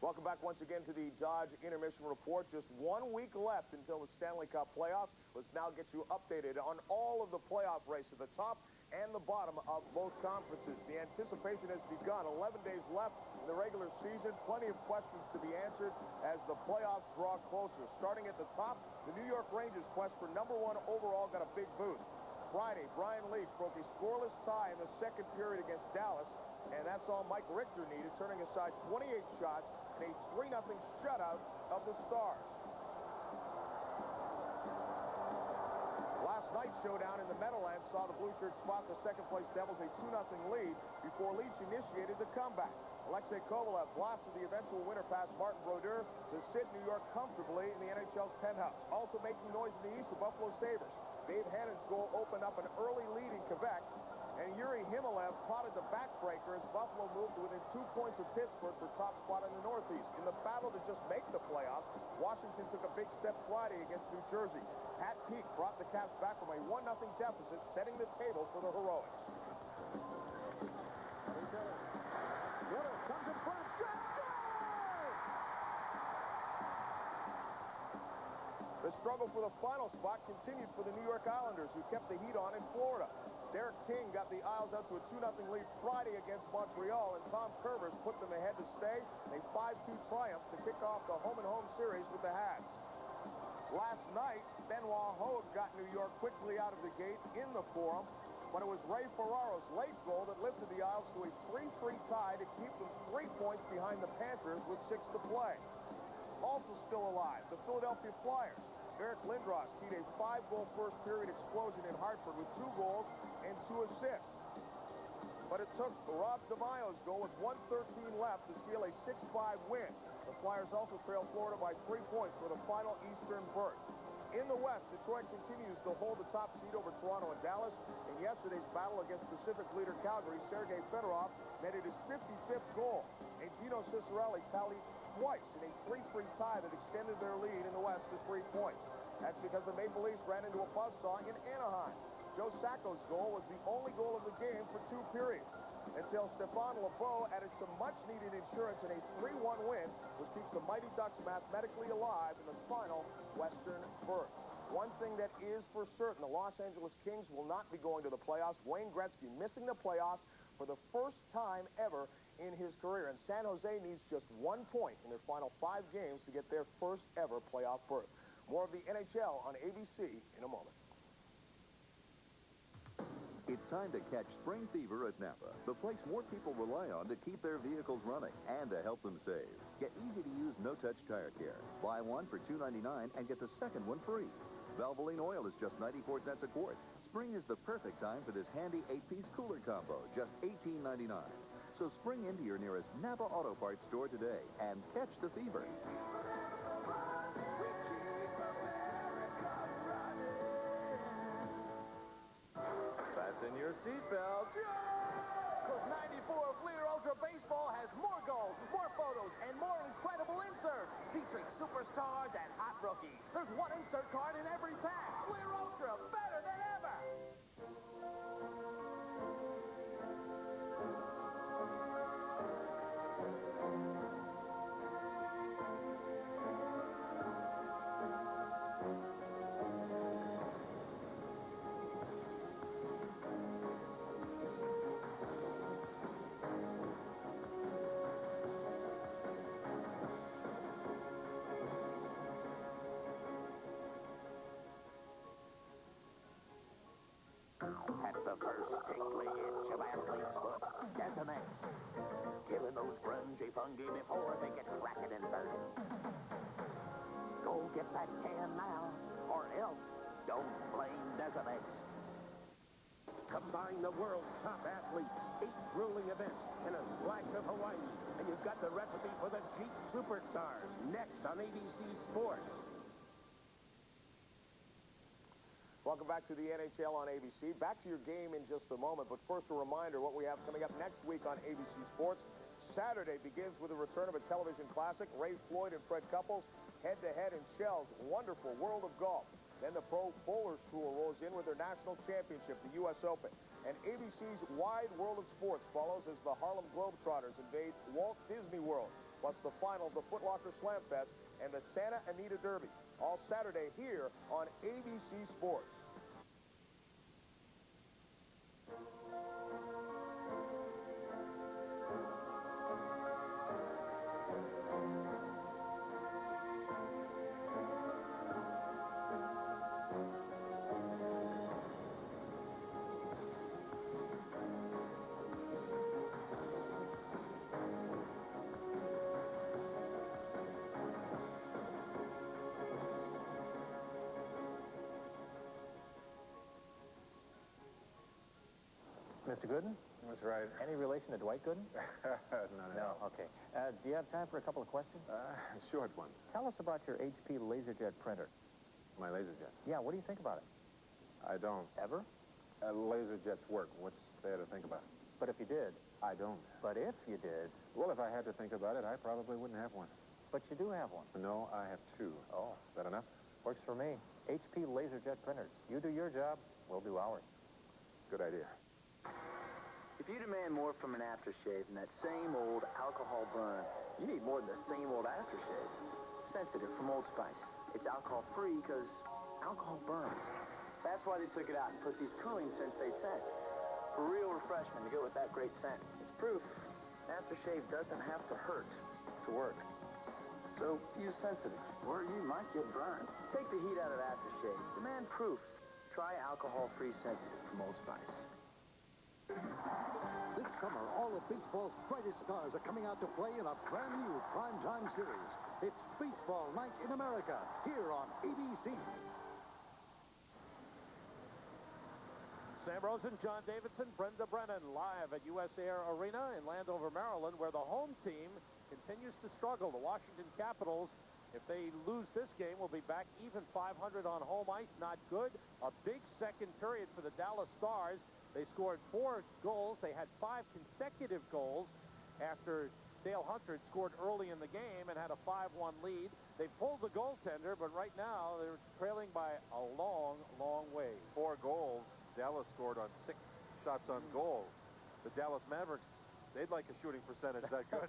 Welcome back once again to the Dodge Intermission Report. Just 1 week left until the Stanley Cup playoffs. Let's now get you updated on all of the playoff race at the top and the bottom of both conferences. The anticipation has begun. 11 days left in the regular season. Plenty of questions to be answered as the playoffs draw closer. Starting at the top, the New York Rangers' quest for #1 overall got a big boost. Friday, Brian Leetch broke a scoreless tie in the second period against Dallas, and that's all Mike Richter needed, turning aside 28 shots in a 3-0 shutout of the Stars. Last night's showdown in the Meadowlands saw the Blue Shirts spot the second-place Devils a 2-0 lead before Leetch initiated the comeback. Alexei Kovalev blasted the eventual winner past Martin Brodeur to sit New York comfortably in the NHL's penthouse. Also making noise in the East, the Buffalo Sabres. Dave Hannon's goal opened up an early lead in Quebec, and Yuri Himalev potted the backbreaker as Buffalo moved to within 2 points of Pittsburgh for top spot in the Northeast. In the battle to just make the playoffs, Washington took a big step Friday against New Jersey. Pat Peake brought the Caps back from a 1-0 deficit, setting the table for the Heroics. Little comes in front, shot, score! The struggle for the final spot continued for the New York Islanders, who kept the heat on in Florida. Derek King got the Isles out to a 2-0 lead Friday against Montreal, and Tom Curvers put them ahead to stay a 5-2 triumph to kick off the home-and-home series with the Habs. Last night, Benoit Hogue got New York quickly out of the gate in the Forum, but it was Ray Ferraro's late goal that lifted the Isles to a 3-3 tie to keep them 3 points behind the Panthers with 6 to play. Also still alive, the Philadelphia Flyers. Eric Lindros keyed a 5-goal first-period explosion in Hartford with 2 goals and 2 assists. But it took Rob DeMaio's goal with 1:13 left to seal a 6-5 win. The Flyers also trailed Florida by 3 points for the final Eastern berth. In the West, Detroit continues to hold the top seed over Toronto and Dallas. In yesterday's battle against Pacific leader Calgary, Sergei Fedorov netted his 55th goal, and Gino Ciccarelli tallied twice in a 3-3 tie that extended their lead in the West to 3 points. That's because the Maple Leafs ran into a buzzsaw in Anaheim. Joe Sacco's goal was the only goal of the game for 2 periods, until Stéphane Lebeau added some much-needed insurance in a 3-1 win, which keeps the Mighty Ducks mathematically alive in the final Western berth. One thing that is for certain, the Los Angeles Kings will not be going to the playoffs. Wayne Gretzky missing the playoffs for the first time ever in his career, and San Jose needs just 1 point in their final 5 games to get their first ever playoff berth. More of the NHL on ABC in a moment. It's time to catch spring fever at Napa, the place more people rely on to keep their vehicles running and to help them save. Get easy-to-use no-touch tire care. Buy one for $2.99 and get the second one free. Valvoline oil is just 94 cents a quart. Spring is the perfect time for this handy 8-piece cooler combo, just $18.99. So spring into your nearest Napa Auto Parts store today and catch the fever. Fasten your seatbelts. Because 94 Fleer Ultra Baseball has more goals, more photos, and more incredible inserts featuring superstars and hot rookies. There's one insert card in every pack. Fleer Ultra, better than ever. At the first tingling itch of athlete's foot, Detonex. Killing those grungy fungi before they get cracking and burning. Go get that can now, or else don't blame Detonex. Combine the world's top athletes, 8 grueling events, and a splash of Hawaii, and you've got the recipe for the Jeep Superstars, next on ABC Sports. Welcome back to the NHL on ABC. Back to your game in just a moment, but first a reminder what we have coming up next week on ABC Sports. Saturday begins with the return of a television classic, Ray Floyd and Fred Couples, head-to-head in Shell's wonderful World of Golf. Then the Pro Bowlers Tour rolls in with their national championship, the U.S. Open. And ABC's Wide World of Sports follows as the Harlem Globetrotters invade Walt Disney World. plus the final of the Foot Locker Slam Fest and the Santa Anita Derby. All Saturday here on ABC Sports. Mr. Gooden? That's right. Any relation to Dwight Gooden? No. Okay. Do you have time for a couple of questions? Short ones. Tell us about your HP LaserJet printer. My LaserJet. Yeah, what do you think about it? I don't. Ever? LaserJets work. What's there to think about? But if you did? I don't. But if you did? Well, if I had to think about it, I probably wouldn't have one. But you do have one. No, I have two. Oh. Is that enough? Works for me. HP LaserJet printers. You do your job, we'll do ours. Good idea. If you demand more from an aftershave than that same old alcohol burn, you need more than the same old aftershave. Sensitive from Old Spice. It's alcohol-free because alcohol burns. That's why they took it out and put these cooling sensate scents. For real refreshment to go with that great scent. It's proof aftershave doesn't have to hurt to work. So use sensitive, or you might get burned. Take the heat out of aftershave. Demand proof. Try alcohol-free sensitive from Old Spice. This summer, all of baseball's brightest stars are coming out to play in a brand new primetime series. It's Baseball Night in America, here on ABC. Sam Rosen, John Davidson, Brenda Brennan, live at US Air Arena in Landover, Maryland, where the home team continues to struggle. The Washington Capitals, if they lose this game, will be back even 500 on home ice. Not good. A big second period for the Dallas Stars. They scored 4 goals. They had 5 consecutive goals after Dale Hunter had scored early in the game and had a 5-1 lead. They pulled the goaltender, but right now they're trailing by a long, long way. 4 goals. Dallas scored on 6 shots on goal. The Dallas Mavericks, they'd like a shooting percentage that good.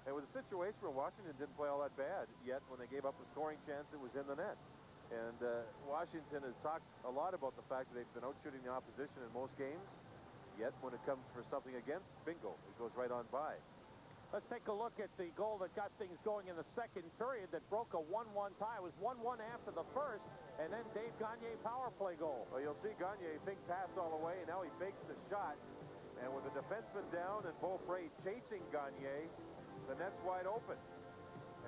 It was a situation where Washington didn't play all that bad, yet when they gave up a scoring chance, it was in the net. And Washington has talked a lot about the fact that they've been out-shooting the opposition in most games, yet when it comes for something against, bingo, it goes right on by. Let's take a look at the goal that got things going in the second period that broke a 1-1 tie. It was 1-1 after the first, and then Dave Gagne power play goal. Well, you'll see Gagne, big pass all the way, and now he fakes the shot. And with the defenseman down and Beaupre chasing Gagne, the net's wide open.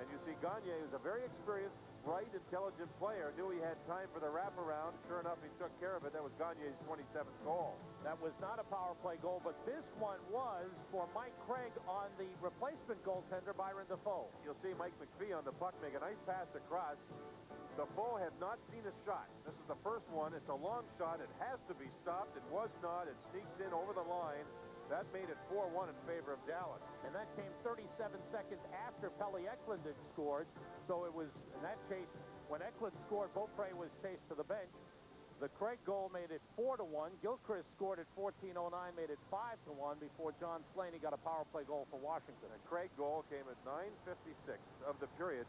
And you see Gagne, who's a very experienced, bright, intelligent player, knew he had time for the wraparound. Sure enough, he took care of it. That was Gagne's 27th goal. That was not a power play goal, but this one was for Mike Craig on the replacement goaltender, Byron Dafoe. You'll see Mike McPhee on the puck make a nice pass across. Dafoe had not seen a shot. This is the first one. It's a long shot. It has to be stopped. It was not. It sneaks in over the line. That made it 4-1 in favor of Dallas. And that came 37 seconds after Pelle Eklund had scored. So it was, in that case, when Eklund scored, Beaupre was chased to the bench. The Craig goal made it 4-1. Gilchrist scored at 14:09, made it 5-1 before John Slaney got a power play goal for Washington. The Craig goal came at 9:56 of the period.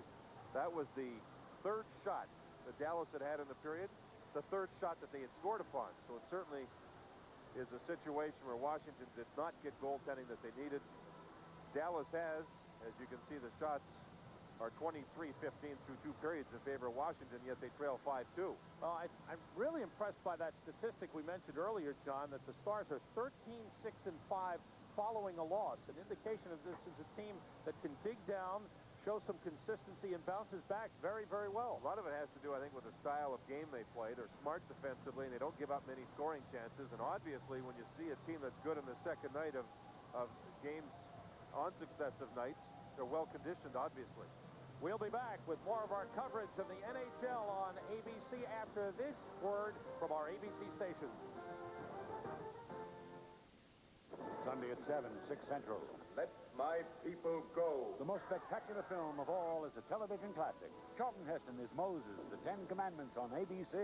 That was the third shot that Dallas had in the period, the third shot that they had scored upon. So it certainly is a situation where Washington did not get goaltending that they needed. Dallas has, as you can see, the shots are 23-15 through 2 periods in favor of Washington, yet they trail 5-2. Well, I'm really impressed by that statistic we mentioned earlier, John, that the Stars are 13-6-5 following a loss. An indication of this is a team that can dig down, show some consistency, and bounces back very, very well. A lot of it has to do, I think, with the style of game they play. They're smart defensively, and they don't give up many scoring chances. And obviously, when you see a team that's good in the second night of games on successive nights, they're well-conditioned, obviously. We'll be back with more of our coverage of the NHL on ABC after this word from our ABC station. Sunday at 7, 6 Central. Let my people go. The most spectacular film of all is a television classic. Charlton Heston is Moses, the 10 Commandments on ABC.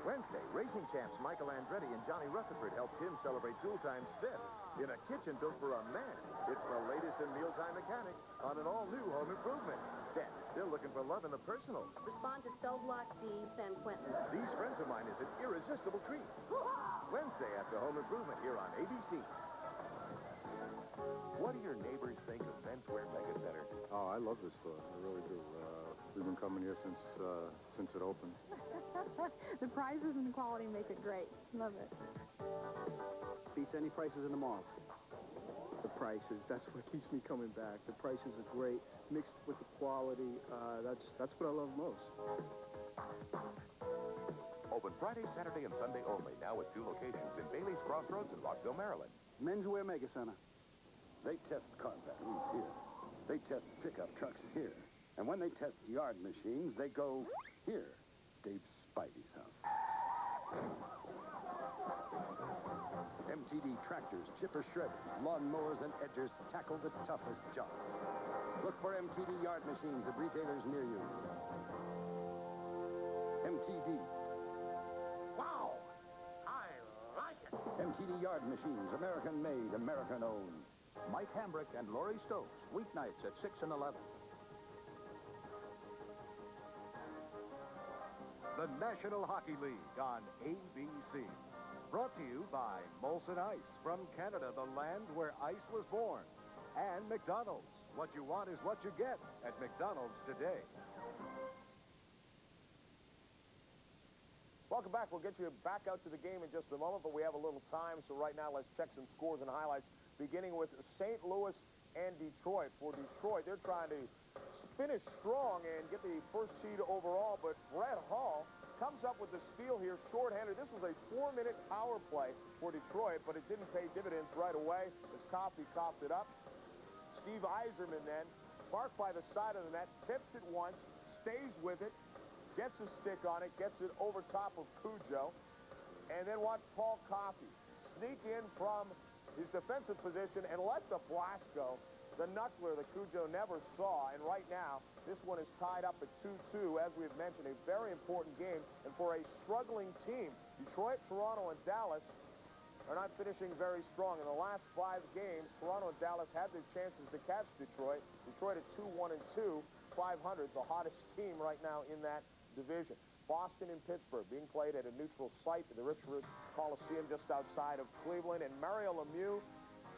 Wednesday, racing champs Michael Andretti and Johnny Rutherford helped him celebrate Tool Time's 5th in a kitchen built for a man. It's the latest in mealtime mechanics on an all-new home improvement. Then, they're looking for love in the personals. Respond to Cell Block D, San Quentin. These Friends of Mine is an irresistible treat. Wednesday after home improvement here on ABC. What do your neighbors think of Menswear Mega Center? Oh, I love this store. I really do. We've been coming here since it opened. The prices and the quality make it great. Love it. Beats any prices in the malls. The prices, that's what keeps me coming back. The prices are great, mixed with the quality. That's what I love most. Open Friday, Saturday, and Sunday only. Now with 2 locations in Bailey's Crossroads and Rockville, Maryland. Menswear Mega Center. They test car batteries here. They test pickup trucks here. And when they test yard machines, they go here. Dave Spidey's house. MTD tractors, chipper shredders, lawn mowers, and edgers tackle the toughest jobs. Look for MTD yard machines at retailers near you. MTD. Wow! I like it! MTD yard machines, American made, American owned. Mike Hambrick and Laurie Stokes, weeknights at 6 and 11. The National Hockey League on ABC. Brought to you by Molson Ice, from Canada, the land where ice was born. And McDonald's. What you want is what you get at McDonald's today. Welcome back. We'll get you back out to the game in just a moment, but we have a little time, so right now let's check some scores and highlights, beginning with St. Louis and Detroit. For Detroit, they're trying to finish strong and get the first seed overall, but Brett Hull comes up with the steal here shorthanded. This was a 4-minute power play for Detroit, but it didn't pay dividends right away as Coffey coughed it up. Steve Yzerman then, marked by the side of the net, tips it once, stays with it, gets a stick on it, gets it over top of Cujo, and then watch Paul Coffey sneak in from his defensive position and let the blast go. The knuckler that Cujo never saw, and right now, this one is tied up at 2-2, as we have mentioned, a very important game, and for a struggling team, Detroit, Toronto, and Dallas are not finishing very strong. In the last 5 games, Toronto and Dallas had their chances to catch Detroit. Detroit at 2-1-2, 500, the hottest team right now in that division. Boston and Pittsburgh being played at a neutral site at the Richmond Coliseum just outside of Cleveland, and Mario Lemieux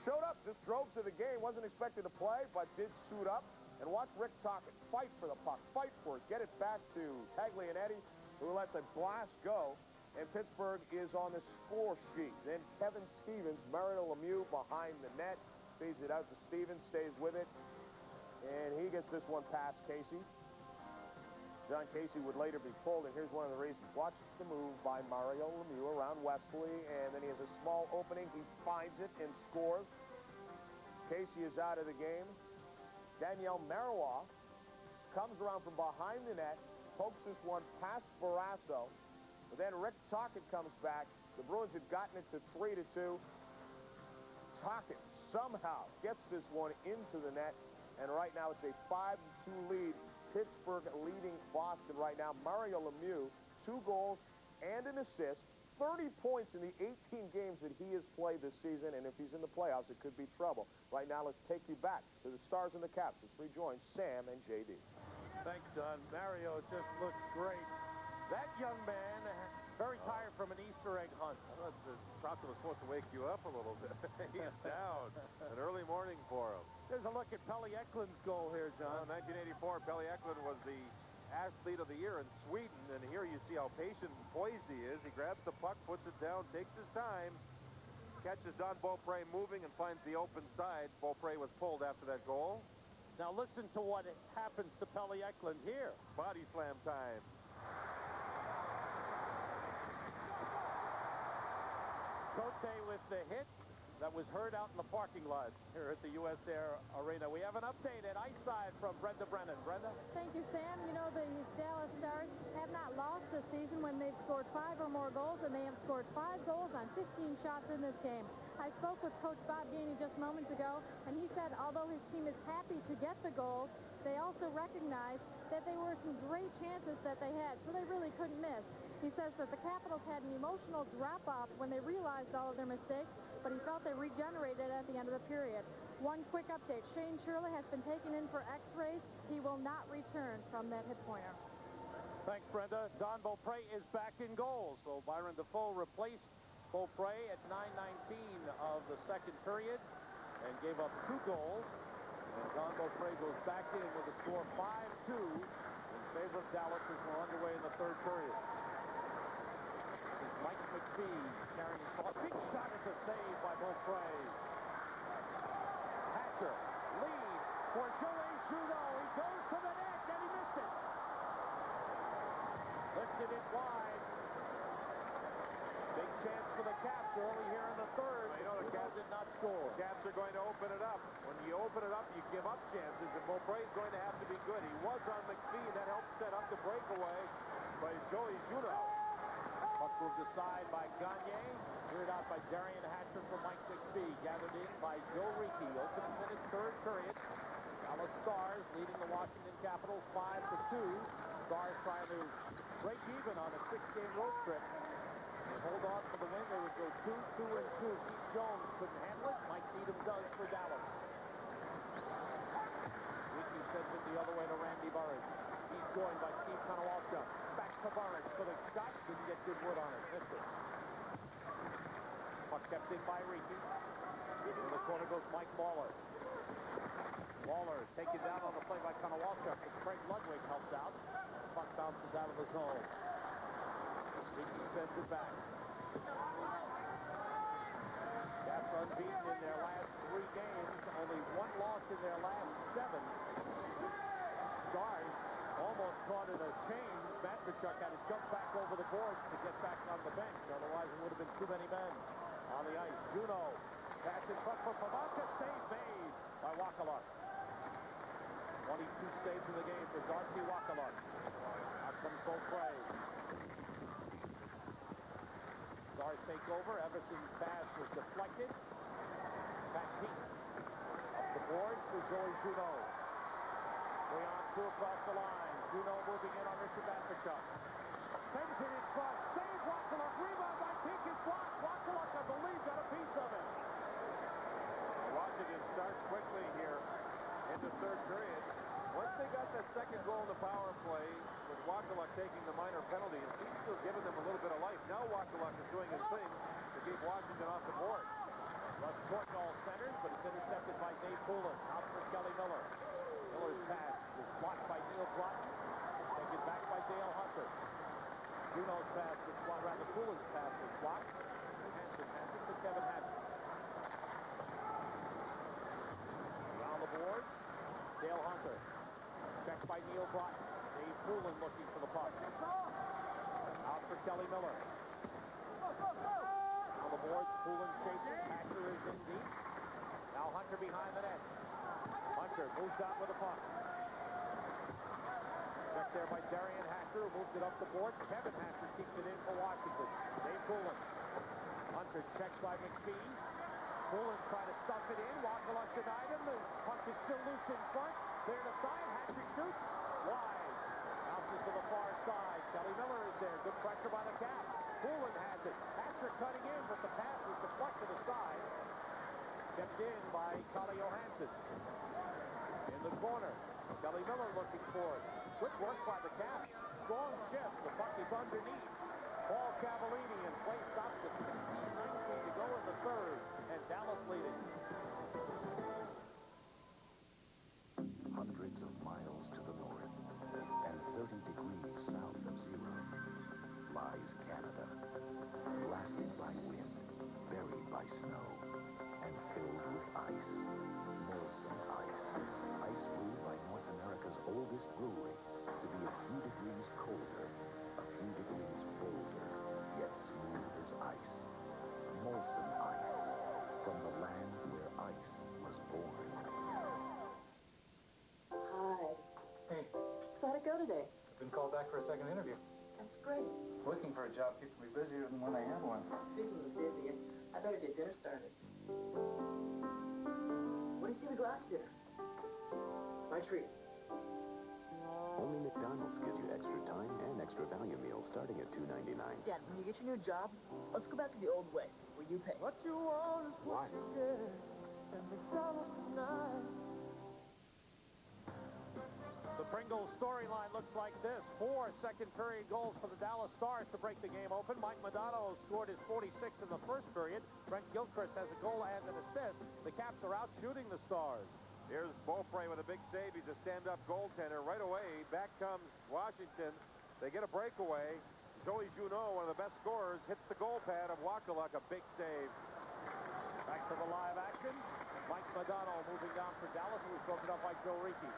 showed up, just drove to the game, wasn't expected to play, but did suit up. And watch Rick Tocchet fight for the puck, fight for it, get it back to Taglianetti, who lets a blast go, and Pittsburgh is on the score sheet. Then Kevin Stevens, Mario Lemieux behind the net, feeds it out to Stevens, stays with it, and he gets this one past Casey. John Casey would later be pulled, and here's one of the reasons. Watch the move by Mario Lemieux around Wesley, and then he has a small opening. He finds it and scores. Casey is out of the game. Daniel Marois comes around from behind the net, pokes this one past Barrasso, but then Rick Tocchet comes back. The Bruins had gotten it to 3-2. Tocchet somehow gets this one into the net, and right now it's a 5-2 lead. Pittsburgh leading Boston right now. Mario Lemieux, 2 goals and an assist, 30 points in the 18 games that he has played this season, and if he's in the playoffs, it could be trouble. Right now, let's take you back to the Stars and the Caps. Let's rejoin Sam and J.D. Thanks, John. Mario just looks great. That young man, very tired from an Easter egg hunt. I thought the chocolate was supposed to wake you up a little bit. He's down. An early morning for him. There's a look at Pelle Eklund's goal here, John. 1984, Pelle Eklund was the athlete of the year in Sweden, and here you see how patient and poised he is. He grabs the puck, puts it down, takes his time, catches Don Beaupre moving, and finds the open side. Beaupre was pulled after that goal. Now listen to what happens to Pelle Eklund here. Body slam time. Cote with the hit that was heard out in the parking lot here at the U.S. Air Arena. We have an update at Ice Side from Brenda Brennan. Brenda? Thank you, Sam. You know, the Dallas Stars have not lost this season when they've scored 5 or more goals, and they have scored 5 goals on 15 shots in this game. I spoke with Coach Bob Gainey just moments ago, and he said although his team is happy to get the goals, they also recognize that they were some great chances that they had, so they really couldn't miss. He says that the Capitals had an emotional drop-off when they realized all of their mistakes, but he felt they regenerated at the end of the period. One quick update. Shane Shirley has been taken in for x-rays. He will not return from that hit pointer. Thanks, Brenda. Don Beaupre is back in goal. So Byron Dafoe replaced Beaupre at 9:19 of the second period and gave up 2 goals. And Don Beaupre goes back in with a score 5-2 in favor of Dallas as we're underway in the third period. It's Mike McPhee carrying his ball. Big shot at the save by Beaupre. Hatcher lead for Joey Juneau. He goes to the net and he missed it. Lifted it wide. Big chance for the Caps early here in the third. Well, you know, the Caps did not score. The Caps are going to open it up. When you open it up, you give up chances, and Beaupre is going to have to be good. He was on McPhee. That helped set up the breakaway by Joey Juneau. Puck moved aside by Gagne. Cleared out by Darian Hatcher from Mike McPhee. Gathered in by Joe Ricci. Opening minute, third period. Dallas Stars leading the Washington Capitals 5-2. Stars trying to break even on a 6-game road trip. They hold on for the win. They would go 2-2-2. Keith Jones couldn't handle it. Mike Needham does for Dallas. Ricci sends it the other way to Randy Burridge. He's joined by Steve Konowalka. Back to Burridge for the shot. Didn't get good wood on it. Missed it. Puck kept in by Ricci. In the corner goes Mike Lawler. Lawler taken down on the play by Konowalka. Craig Ludwig helps out. Puck bounces out of the zone. Ricci sends it back. Caps unbeaten in their last 3 games. Only 1 loss in their last 7. Stars almost caught in a chain. Matvichuk had to jump back over the boards to get back on the bench. Otherwise, it would have been too many men on the ice. Juneau pass in front for Pavelka. Save made by Wakaluk. 22 saves in the game for Darcy Wakaluk. Out comes Beaupre. Stars take over. Everson's pass was deflected. Pat Keaton up the board for Joey Juneau. 3-on-2 across the line. Juneau moving in on Richard Matvichuk. Sends it in front. Save Wakaluk. Rebound by Keaton. Blocked. Wakaluk, I believe, got a piece of it. Washington starts quickly here in the third period. Once they got that second goal in the power play, with Wakaluk taking the minor penalty, it seems to have given them a little bit of life. Now Wakaluk is doing his thing to keep Washington off the board. Russ Courtnall centers, but it's intercepted by Dave Poulin. Out for Kelly Miller. Miller's pass was blocked by Neil Broughton. Taken back by Dale Hunter. Juneau's pass was blocked, rather Poulin's pass was blocked. Hansen has it for Kevin Hansen. Around the board, Dale Hunter. Checked by Neil Broughton. Dave Poulin looking for the puck. Out for Kelly Miller. On the boards, Poulin chases. Hatcher is in deep. Now Hunter behind the net. Hunter moves out with the puck. Checked there by Darian Hatcher, who moves it up the board. Kevin Hatcher keeps it in for Washington. Dave Poulin. Hunter checked by McPhee. Poulin tried to stuff it in. Wakaluk denied him. The puck is still loose in front. Clear to side. Hatcher shoots. Wide. Bounces to the far side. Kelly Miller is there. Good pressure by the Caps. Poulin has it. Hatcher cutting in, but the pass was deflected aside. Kept in by Kalle Johansson. In the corner. Kelly Miller looking for it. Good work by the Caps. Strong shift. The puck is underneath. Paul Cavallini and play stops at 16:19 to go in the third. And Dallas leading. Hundreds of miles to the north and 30 degrees south of zero lies Canada, blasted by wind, buried by snow, and filled with ice. Molson Ice. Ice brewed by North America's oldest brewery to be a few degrees colder, a few degrees bolder, yet smooth as ice. Molson Ice. From the land where ice was born. Hi. Hey, So how'd it go today? I've been called back for a second interview. That's great. Looking for a job keeps me busier than when I have one. Speaking of busy, I better get dinner started. What are you going to go out to dinner? My treat. Only McDonald's gives you extra time and extra value meals starting at $2.99. Dad, when you get your new job, let's go back to the old way, where you pay. What you want is what you get. and McDonald's tonight. The Pringles storyline looks like this. 4 second-period goals for the Dallas Stars to break the game open. Mike Modano scored his 46th in the first period. Brent Gilchrist has a goal and an assist. The Caps are out shooting the Stars. Here's Beaupre with a big save. He's a stand-up goaltender. Right away, back comes Washington. They get a breakaway. Joey Junot, one of the best scorers, hits the goal pad of Wakaluk. A big save. Back to the live action. Mike Modano moving down for Dallas. It was broken up by Joe Ricci.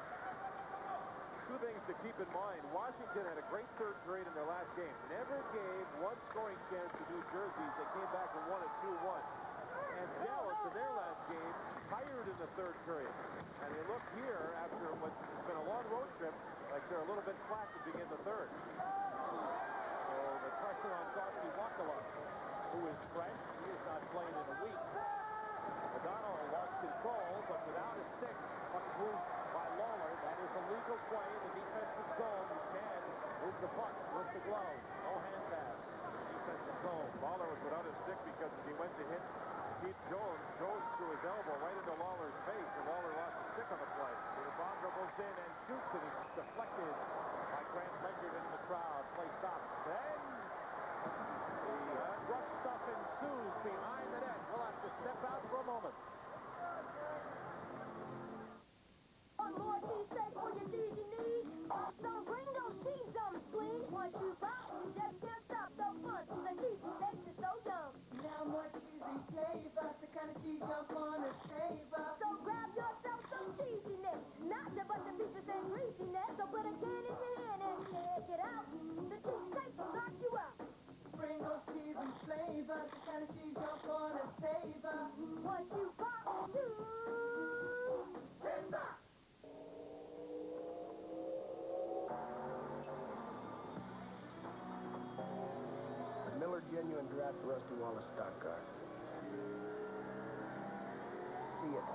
Two things to keep in mind. Washington had a great third period in their last game. Never gave one scoring chance to New Jersey. They came back and won it 2-1. And Dallas, in their last game, tired in the third period. And they look here, after what's been a long road trip, like they're a little bit flat to begin the third. So the pressure on Darcy Wakaluk, who is fresh. He has not played in a week. Modano lost control, but without a stick, puck moved by Lawler. That is a legal play in the defensive zone. You can move the puck with the glove. No hand pass in the defensive zone. Lawler was without his stick because he went to hit Keith Jones. Jones threw his elbow right into Lawler's face, and Lawler lost his stick on the play. Bond dribbles in and shoots, and it's deflected by Grant Ledyard into the crowd. Play stops. Then the rough stuff ensues behind the net. We'll have to step out for a moment. One more cheesesteak for your cheesy needs. So bring those cheese dumps, please. Once you buy, you just can't stop. So fun. The cheesy steak is so yum. Now more cheesy flavor, the kind of cheese you're gonna savor. So grab yourself some cheesiness. Not the bunch of pieces and greasiness. So put a can in your hand and check it out. The cheese steak will knock you out. Bring those cheese and flavor, the kind of cheese you're gonna savor. Once you buy, you timber. Miller Genuine Draft Rusty Wallace stock car. See it.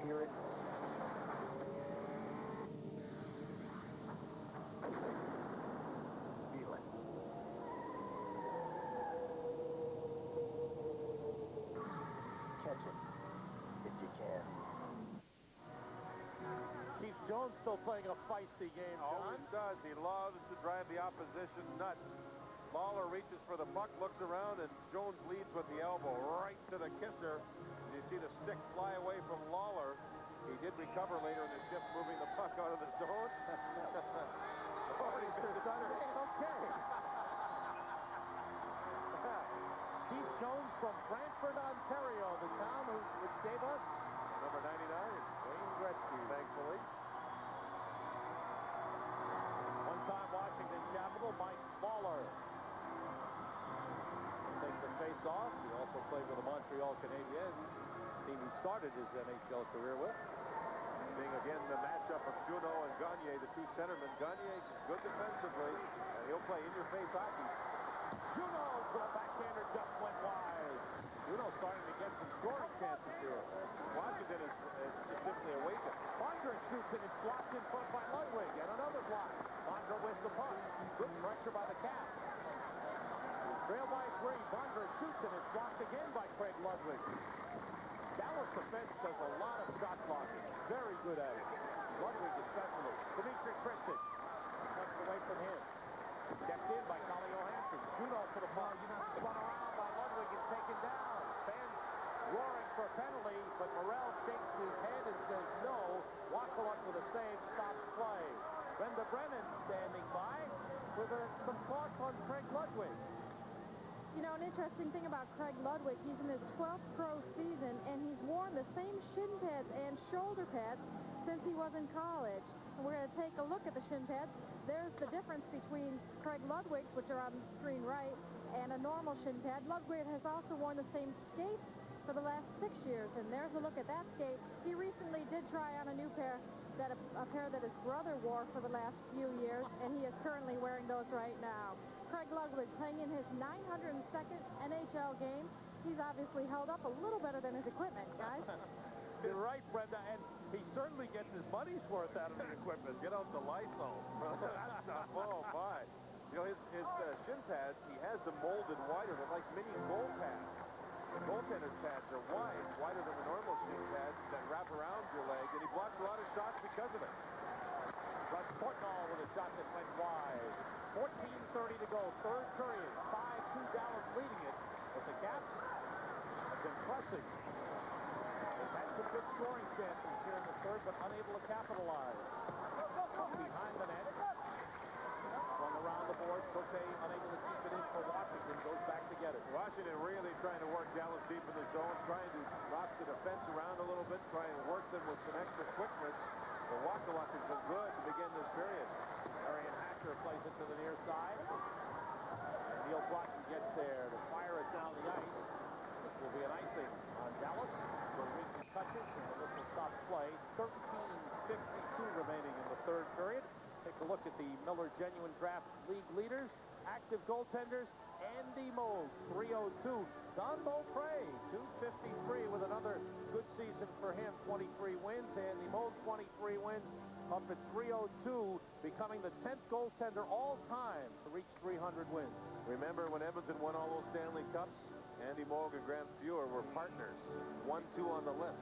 Hear it. Feel it. Catch it. If you can. Keith Jones still playing a feisty game, John. Always does. He loves to drive the opposition nuts. Lawler reaches for the puck, looks around, and Jones leads with the elbow right to the kisser. You see the stick fly away from Lawler. He did recover later in the shift, moving the puck out of the zone. Already been done. Okay. Keith Jones from Brantford, Ontario, the town which gave us number 99, Wayne Gretzky, thankfully. One-time Washington Capital, Mike Lawler takes the face off. He also played with the Montreal Canadiens, team he started his NHL career with. Being again the matchup of Junot and Gagne, the two centermen. Gagne is good defensively, and he'll play in-your-face hockey. Junot for the backhander just went wide. Junot starting to get some scoring chances here. Washington is simply awakened. Bondra shoots and it's blocked in front by Ludwig, and another block. Bondra with the puck. Good pressure by the Caps. Trail by 3. Bondra shoots and it's blocked again by Craig Ludwig. Dallas defense does a lot of shot blocking. Very good at it. Ludwig especially. Dimitri Kristich. Cuts away from him. Kept in by Colin Johansson. Junot for the puck. Spun around by Ludwig and taken down. Fans roaring for a penalty, but Morrell shakes his head and says no. Wakaluk with a save stops play. Brenda Brennan standing by with some thoughts on Craig Ludwig. You know, an interesting thing about Craig Ludwig, he's in his 12th pro season, and he's worn the same shin pads and shoulder pads since he was in college. And we're going to take a look at the shin pads. There's the difference between Craig Ludwig's, which are on the screen right, and a normal shin pad. Ludwig has also worn the same skates for the last 6 years, and there's a look at that skate. He recently did try on a new pair, a pair that his brother wore for the last few years, and he is currently wearing those right now. Craig Ludwig playing in his 902nd NHL game. He's obviously held up a little better than his equipment, guys. You're right, Brenda, and he certainly gets his money's worth out of the equipment. Get out the Lysol. Oh, my. You know, his shin pads, he has them molded wider. They're like mini goal pads. goaltender's pads are wide, wider than the normal shin pads that wrap around your leg, and he blocks a lot of shots because of it. Russ Portnoy with a shot that went wide. 14:30 to go, third period. 5-2 Dallas leading it, but the Caps have been pressing. They've had some good scoring chances here in the third, but unable to capitalize. Behind the net. Swung around the board. Cote unable to keep it in for Washington. Goes back to get it. Washington really trying to work Dallas deep in the zone, trying to knock the defense around a little bit, trying to work them with some extra quickness. The Wakaluk has been good to begin this period. Arian Hatcher plays it to the near side. And Neil Brockton gets there to fire it down the ice. This will be an icing on Dallas. For Regan touches, and the whistle stops play. 13:52 remaining in the third period. Take a look at the Miller Genuine Draft League leaders. Active goaltenders, Andy Moog, 302. Don Beaupre, 253 with another good season for him, 23 wins. Andy Moog, 23 wins, up at 302, becoming the 10th goaltender all time to reach 300 wins. Remember when Edmonton won all those Stanley Cups? Andy Moog and Grant Fuhr were partners, 1-2 on the list.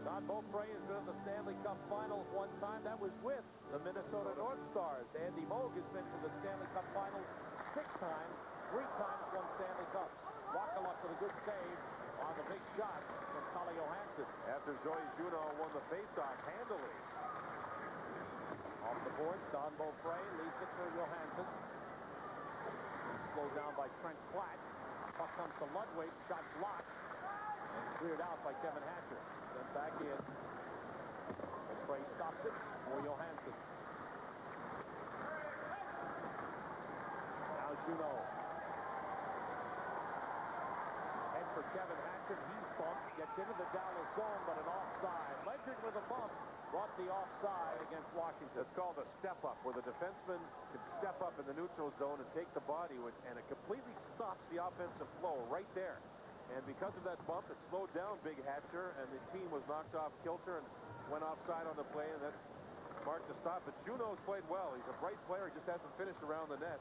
Don Beaupre has been in the Stanley Cup Finals one time. That was with the Minnesota North Stars. Andy Moog has been to the Stanley Cup Finals 6 times, 3 times won Stanley Cups. Wakaluk with a good save on the big shot from Kalle Johansson. After Joey Juneau won the faceoff handily. Off the boards, Don Beaupre leads it for Johansson. Slowed down by Trent Platt. Puck comes to Ludwig, shot blocked, and cleared out by Kevin Hatcher. Then back in. Beaupre stops it for Johansson. Now Juneau. Head for Kevin Hatcher. He's bumped. Gets into the Dallas zone, but an offside. Ledger with a bump brought the offside against Washington. It's called a step-up, where the defenseman can step up in the neutral zone and take the body, and it completely stops the offensive flow right there. And because of that bump, it slowed down Big Hatcher, and the team was knocked off kilter and went offside on the play, and that marked the stop. But Juneau's played well. He's a bright player. He just hasn't finished around the net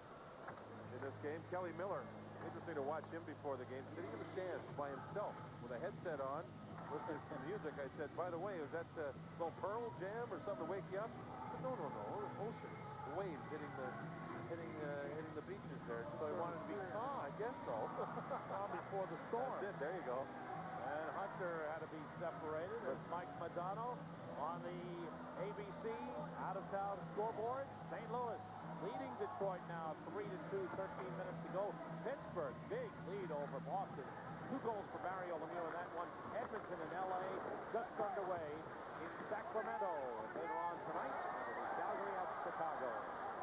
in this game. Kelly Miller, interesting to watch him before the game, sitting in the stands by himself with a headset on, listening to music. I said, by the way, is that little Pearl Jam or something to wake you up? Said, no, ocean, the waves hitting the beaches there. So he wanted to be calm, I guess so. Calm before the storm. That's it, there you go. And Hunter had to be separated as Mike Modano on the ABC out-of-town scoreboard. St. Louis leading Detroit now 3-2, 13 minutes to go. Pittsburgh, big lead over Boston. 2 goals for Mario Lemieux in that one. Edmonton and L.A. just underway in Sacramento. And later on tonight, it is Calgary out Chicago.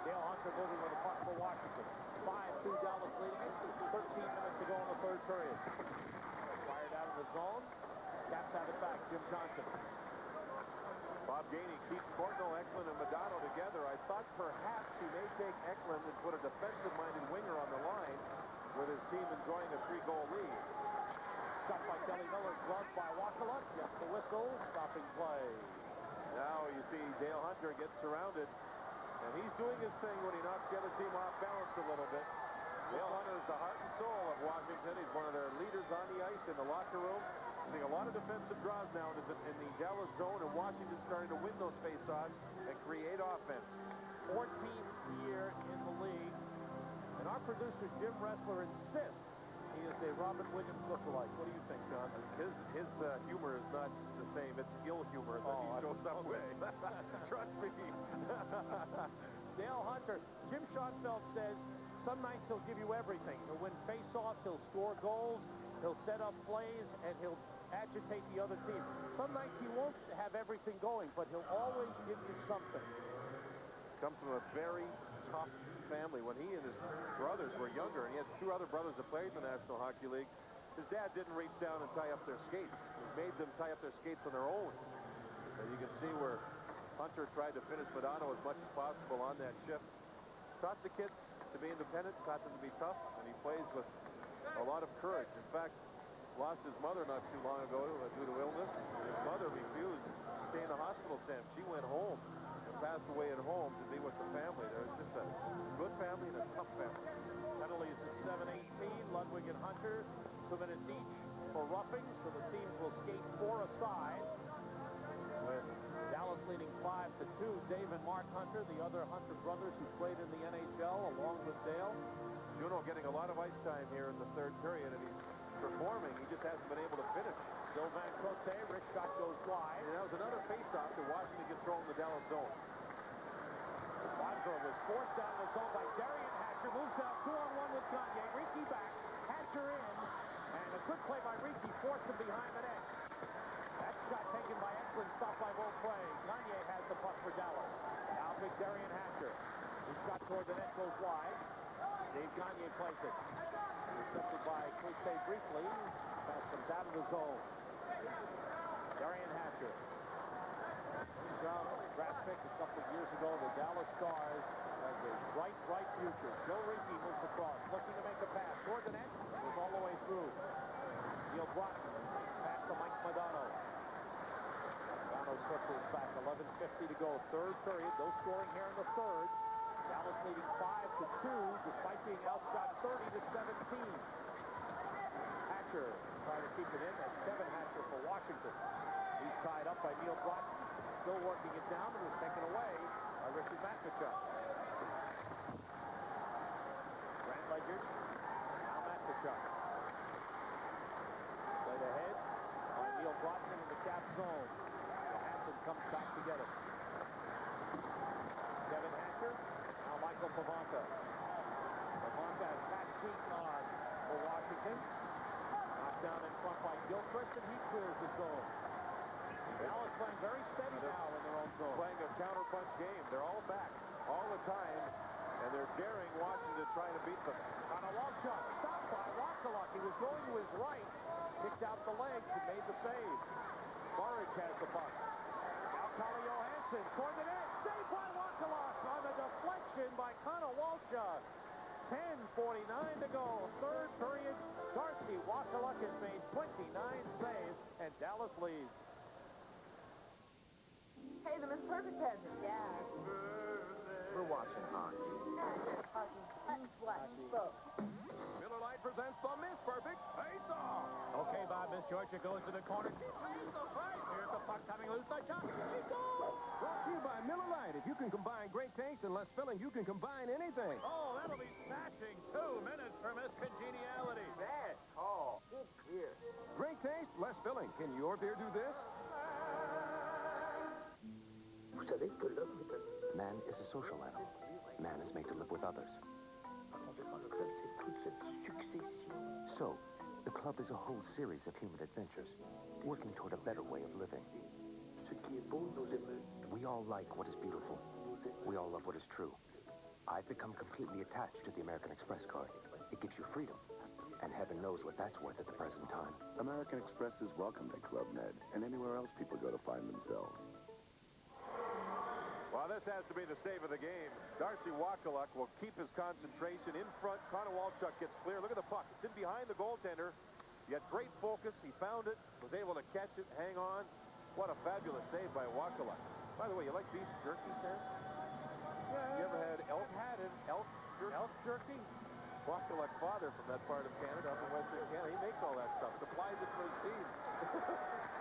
Dale Hunter moving with the puck for Washington. 5-2 Dallas leading it. 13 minutes to go in the third period. Fired out of the zone. Caps have it back. Jim Johnson. Bob Gainey keeps Portnoy, Eklund, and Modano together. I thought perhaps he may take Eklund and put a defensive-minded winger on the line with his team enjoying a 3-goal lead. Shot by Kelly Miller, gloved by Wakaluk. Gets the whistle, stopping play. Now you see Dale Hunter gets surrounded, and he's doing his thing when he knocks the other team off balance a little bit. Dale Hunter is the heart and soul of Washington. He's one of their leaders on the ice in the locker room. Seeing a lot of defensive draws now in the Dallas zone, and Washington starting to win those faceoffs and create offense. 14th year in the league, and our producer Jim Ressler insists he is a Robin Williams lookalike. What do you think, John? His humor is not the same. It's ill humor that he shows up with. Trust me. Dale Hunter. Jim Schoenfeld says some nights he'll give you everything. He'll win faceoffs, he'll score goals, he'll set up plays, and he'll agitate the other team. Some nights he won't have everything going, but he'll always give you something. Comes from a very tough family. When he and his brothers were younger, and he had 2 other brothers that played in the National Hockey League, his dad didn't reach down and tie up their skates. He made them tie up their skates on their own. And you can see where Hunter tried to finish Modano as much as possible on that shift. Taught the kids to be independent, taught them to be tough, and he plays with a lot of courage. In fact, lost his mother not too long ago due to illness. His mother refused to stay in the hospital, Sam. She went home and passed away at home to be with the family. There was just a good family and a tough family. Penalties at 7:18. Ludwig and Hunter, 2 minutes each. for roughing, so the teams will skate 4 aside. With Dallas leading 5-2. Dave and Mark Hunter, the other Hunter brothers who played in the NHL, along with Dale. Juno getting a lot of ice time here in the third period, and he's performing. He just hasn't been able to finish. Sylvain Cote, Rick shot goes wide. And that was another face-off that Washington gets thrown in the Dallas zone. Wadsworth was forced down the zone by Darian Hatcher. Moves out 2-on-1 with Gagne. Ricci back. Hatcher in. And a good play by Ricci. Forced him behind the net. That shot taken by Eklund. Stopped by both plays. Gagne has the puck for Dallas. Now big Darian Hatcher. His shot toward the net goes wide. Dave Gagne plays it. Intercepted by Cote briefly. Pass comes out of the zone. Darian Hatcher. From draft pick a couple of years ago, the Dallas Stars has a bright future. Joe Ricci moves across, looking to make a pass toward the net. Goes all the way through. Neil Brockton pass to Mike Modano. Modano circles back. 11:50 to go. Third period. No scoring here in the third. Dallas leading 5-2, despite being outshot 30-17. Hatcher trying to keep it in. That's Kevin Hatcher for Washington. He's tied up by Neil Brockton. Still working it down, and was taken away by Richard Matvichuk. Grant Ledyard. Now Matvichuk. Played ahead by Neil Brockton in the cap zone. Johansson comes back to get it. Kevin Hatcher. Now Michael Pivonka. Pivonka has Pat Keaton on for Washington. Knocked down in front by Gilchrist, and he clears the zone. Dallas playing very steady now in their own zone. Playing a counter-punch game. They're all back all the time, and they're daring Washington trying to beat them. On a long shot, stopped by Wakaluk. He was going to his right, kicked out the legs and made the save. Burridge has the puck. Now Calle Johansson toward the net. Saved by Wakaluk on the deflection by Connor Walchuk. 10:49 to go. Third period. Darcy Wakaluk has made 29 saves, and Dallas leads. Hey, the Miss Perfect pageant. Yeah. We're watching hockey. Hockey. What? Folks. Miller Lite presents the Miss Perfect Face-Off. Okay, Bob, Miss Georgia goes to the corner. Here's the puck coming loose. The shot. He goes! Brought to you by Miller Lite. If you can combine great taste and less filling, you can combine anything. Oh, that'll be smashing. 2 minutes for Miss Congeniality. Bad call. Good beer. Great taste, less filling. Can your beer do this? Man is a social animal. Man is made to live with others. So, the club is a whole series of human adventures, working toward a better way of living. We all like what is beautiful. We all love what is true. I've become completely attached to the American Express card. It gives you freedom, and heaven knows what that's worth at the present time. American Express is welcomed at Club Med and anywhere else people go to find themselves. Well, this has to be the save of the game. Darcy Wakaluk will keep his concentration in front. Connor Walchuk gets clear. Look at the puck. It's in behind the goaltender. He had great focus. He found it, was able to catch it, hang on. What a fabulous save by Wakaluk. By the way, you like beef jerky, Sam? Yeah. You ever had elk jerky? Elk jerky? Wakaluk's father from that part of Canada, up in Western Canada, he makes all that stuff, supplies it for his team.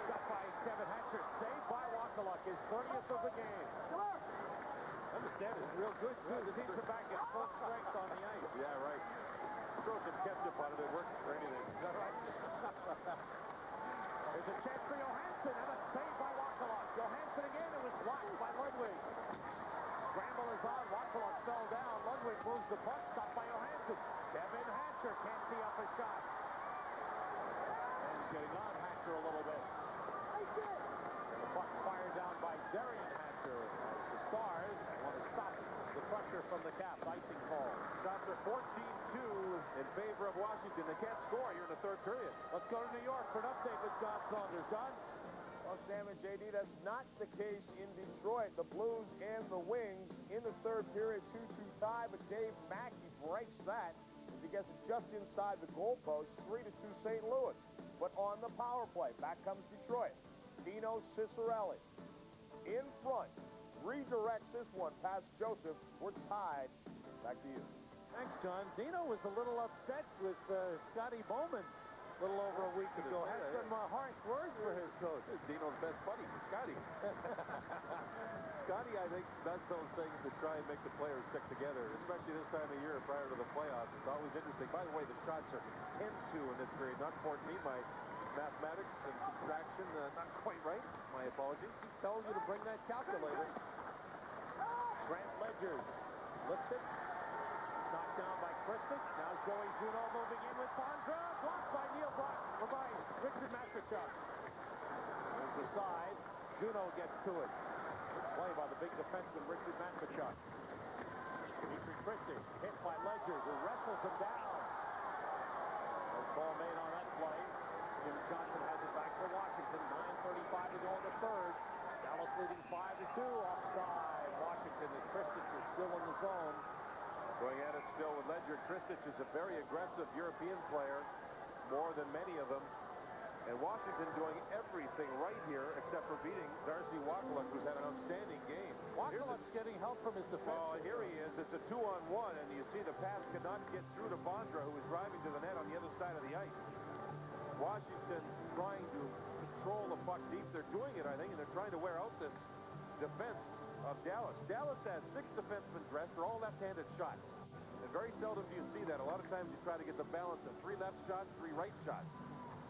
Got by Kevin Hatcher. Saved by Wakaluk. His 30th of the game. Come on. Understand it's real good, too. The teams are back at full strength on the ice. Yeah, right. Throw some ketchup on it. It works for anything. Is that right? There's a chance for Johansson, and a save by Wakaluk. Johansson again. It was blocked by Ludwig. Scramble is on. Wakaluk fell down. Ludwig moves the puck. Stopped by Johansson. Kevin Hatcher can't see up a shot. And getting on Hatcher a little bit. And the puck fired down by Darian Hatcher. The Stars want to stop the pressure from the Caps. Icing call. Shots are 14-2 in favor of Washington. They can't score here in the third period. Let's go to New York for an update with John Saunders. John? Well, Sam and JD, that's not the case in Detroit. The Blues and the Wings in the third period, 2-2 tie, but Dave Mackey breaks that as he gets it just inside the goalpost, 3-2 St. Louis. But on the power play, back comes Detroit. Dino Ciccarelli in front, redirects this one past Joseph. We're tied. Back to you. Thanks, John. Dino was a little upset with Scotty Bowman little over a week ago. Had Yeah, some harsh words for his coach. Dino's best buddy, Scotty. Scotty, I think, does those things to try and make the players stick together, especially this time of year prior to the playoffs. It's always interesting. By the way, the shots are 10-2 in this period. Not 14. My mathematics and subtraction not quite right. My apologies. He tells you to bring that calculator. Grant Ledgers lifts it. Knocked down by Christic. Now Joey Juno moving in with Bondra. Blocked by Neil Brock. Or by Richard Masterchuk. There's the side. Juno gets to it. Good play by the big defenseman Richard Masterchuk. Dimitri Christic hit by Ledgers who wrestles him down. No call made on that play. Jim Johnson has it back for Washington. 9:35 to go in the third. Dallas leading 5-2. Offside. Washington and Christic is still in the zone. Going at it still with Ledger. Kristich is a very aggressive European player, more than many of them. And Washington doing everything right here except for beating Darcy Wakaluk, who's had an outstanding game. Wakaluk's getting help from his defense. Oh, here he is. It's a 2-on-1, and you see the pass could not get through to Bondra, who was driving to the net on the other side of the ice. Washington trying to control the puck deep. They're doing it, I think, and they're trying to wear out this defense of Dallas. Dallas has 6 defensemen dressed. They're all left-handed shots. And very seldom do you see that. A lot of times you try to get the balance of 3 left shots, 3 right shots.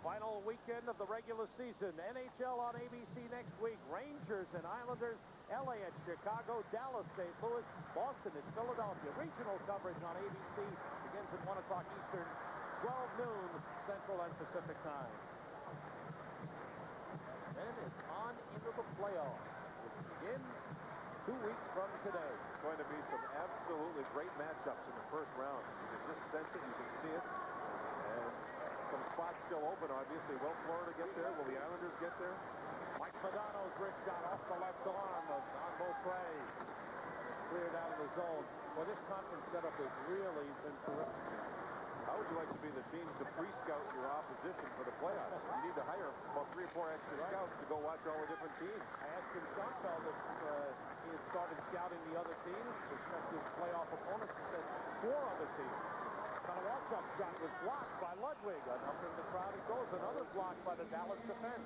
Final weekend of the regular season. NHL on ABC next week. Rangers and Islanders. LA at Chicago. Dallas, St. Louis. Boston at Philadelphia. Regional coverage on ABC begins at 1 o'clock Eastern, 12 noon Central and Pacific time. Then it's on into the playoffs, which begin 2 weeks from today. It's going to be some absolutely great matchups in the first round. You can just sense it. You can see it. And some spots still open, obviously. Will Florida get there? Will the Islanders get there? Mike Modano's wrist shot off the left arm of Don Beaupre. Cleared out of the zone. Well, this conference setup has really been terrific. How would you like to be the team to pre-scout your opposition for the playoffs? You need to hire about 3 or 4 extra scouts to go watch all the different teams. I asked Jim Schoenfeld if he had started scouting the other teams, prospective playoff opponents. He said 4 other teams. Konowalchuk's shot was blocked by Ludwig. Up in the crowd it goes. Another block by the Dallas defense.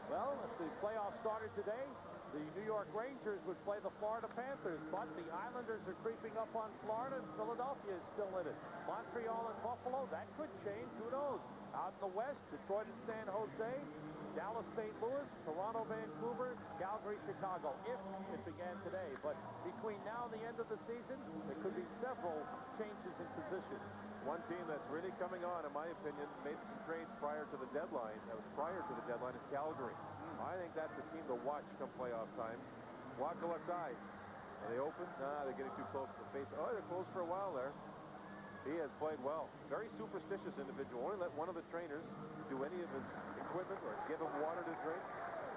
Well, if the playoffs started today, the New York Rangers would play the Florida Panthers, but the Islanders are creeping up on Florida, and Philadelphia is still in it. Montreal and Buffalo, that could change. Who knows? Out in the West, Detroit and San Jose, Dallas, St. Louis, Toronto, Vancouver, Calgary, Chicago, if it began today. But between now and the end of the season, there could be several changes in position. One team that's really coming on, in my opinion, made some trades prior to the deadline. That was prior to the deadline is Calgary. I think that's a team to watch come playoff time. Wakaluk's eyes. Are they open? Nah, they're getting too close to the face. Oh, they're close for a while there. He has played well. Very superstitious individual. Only let one of the trainers do any of his equipment or give him water to drink.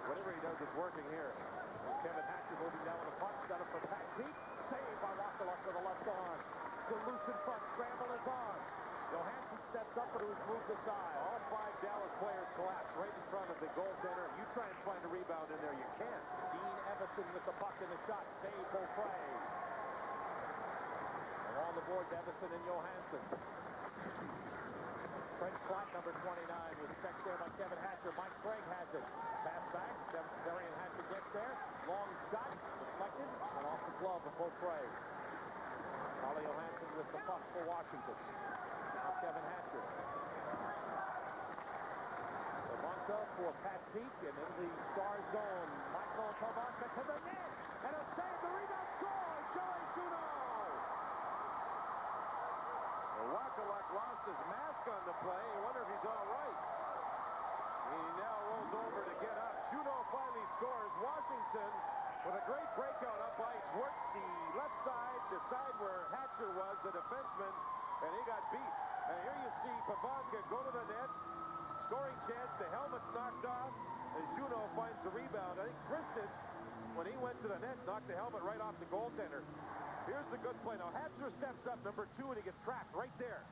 Whatever he does is working here. And Kevin Hatcher moving down with the puck. Got it for Pat Peake. Saved by Wakaluk with the left arm. The loose in front. Scramble is on. Johansson steps up, but it was moved aside. All 5 Dallas players collapse right in front of the goaltender. You try and find a rebound in there, you can't. Dean Evison with the puck in the shot. Save Beaupre. Along the board, Evison and Johansson. French Platt, number 29, was checked there by Kevin Hatcher. Mike Craig has it. Pass back. Darian Hatcher gets there. Long shot. Deflected. And off the glove of Beaupre. Ollie Johansson with the puck for Washington. Now Kevin Hatcher. Pavonka for Pat Peake, and in the star zone, Michael Pavonka to the net, and a save, the rebound score, Joey Juno! Well, Wakaluk lost his mask on the play. I wonder if he's all right. He now rolls over to get up. Juno finally scores. Washington with a great breakout up ice, worked the left side, the side where Hatcher was, the defenseman, and he got beat. And here you see Pavonka go to the net, scoring chance, the helmet's knocked off, and Juno finds the rebound. I think Kristich, when he went to the net, knocked the helmet right off the goaltender. Here's the good play. Now Hatcher steps up, number 2, and he gets trapped right there.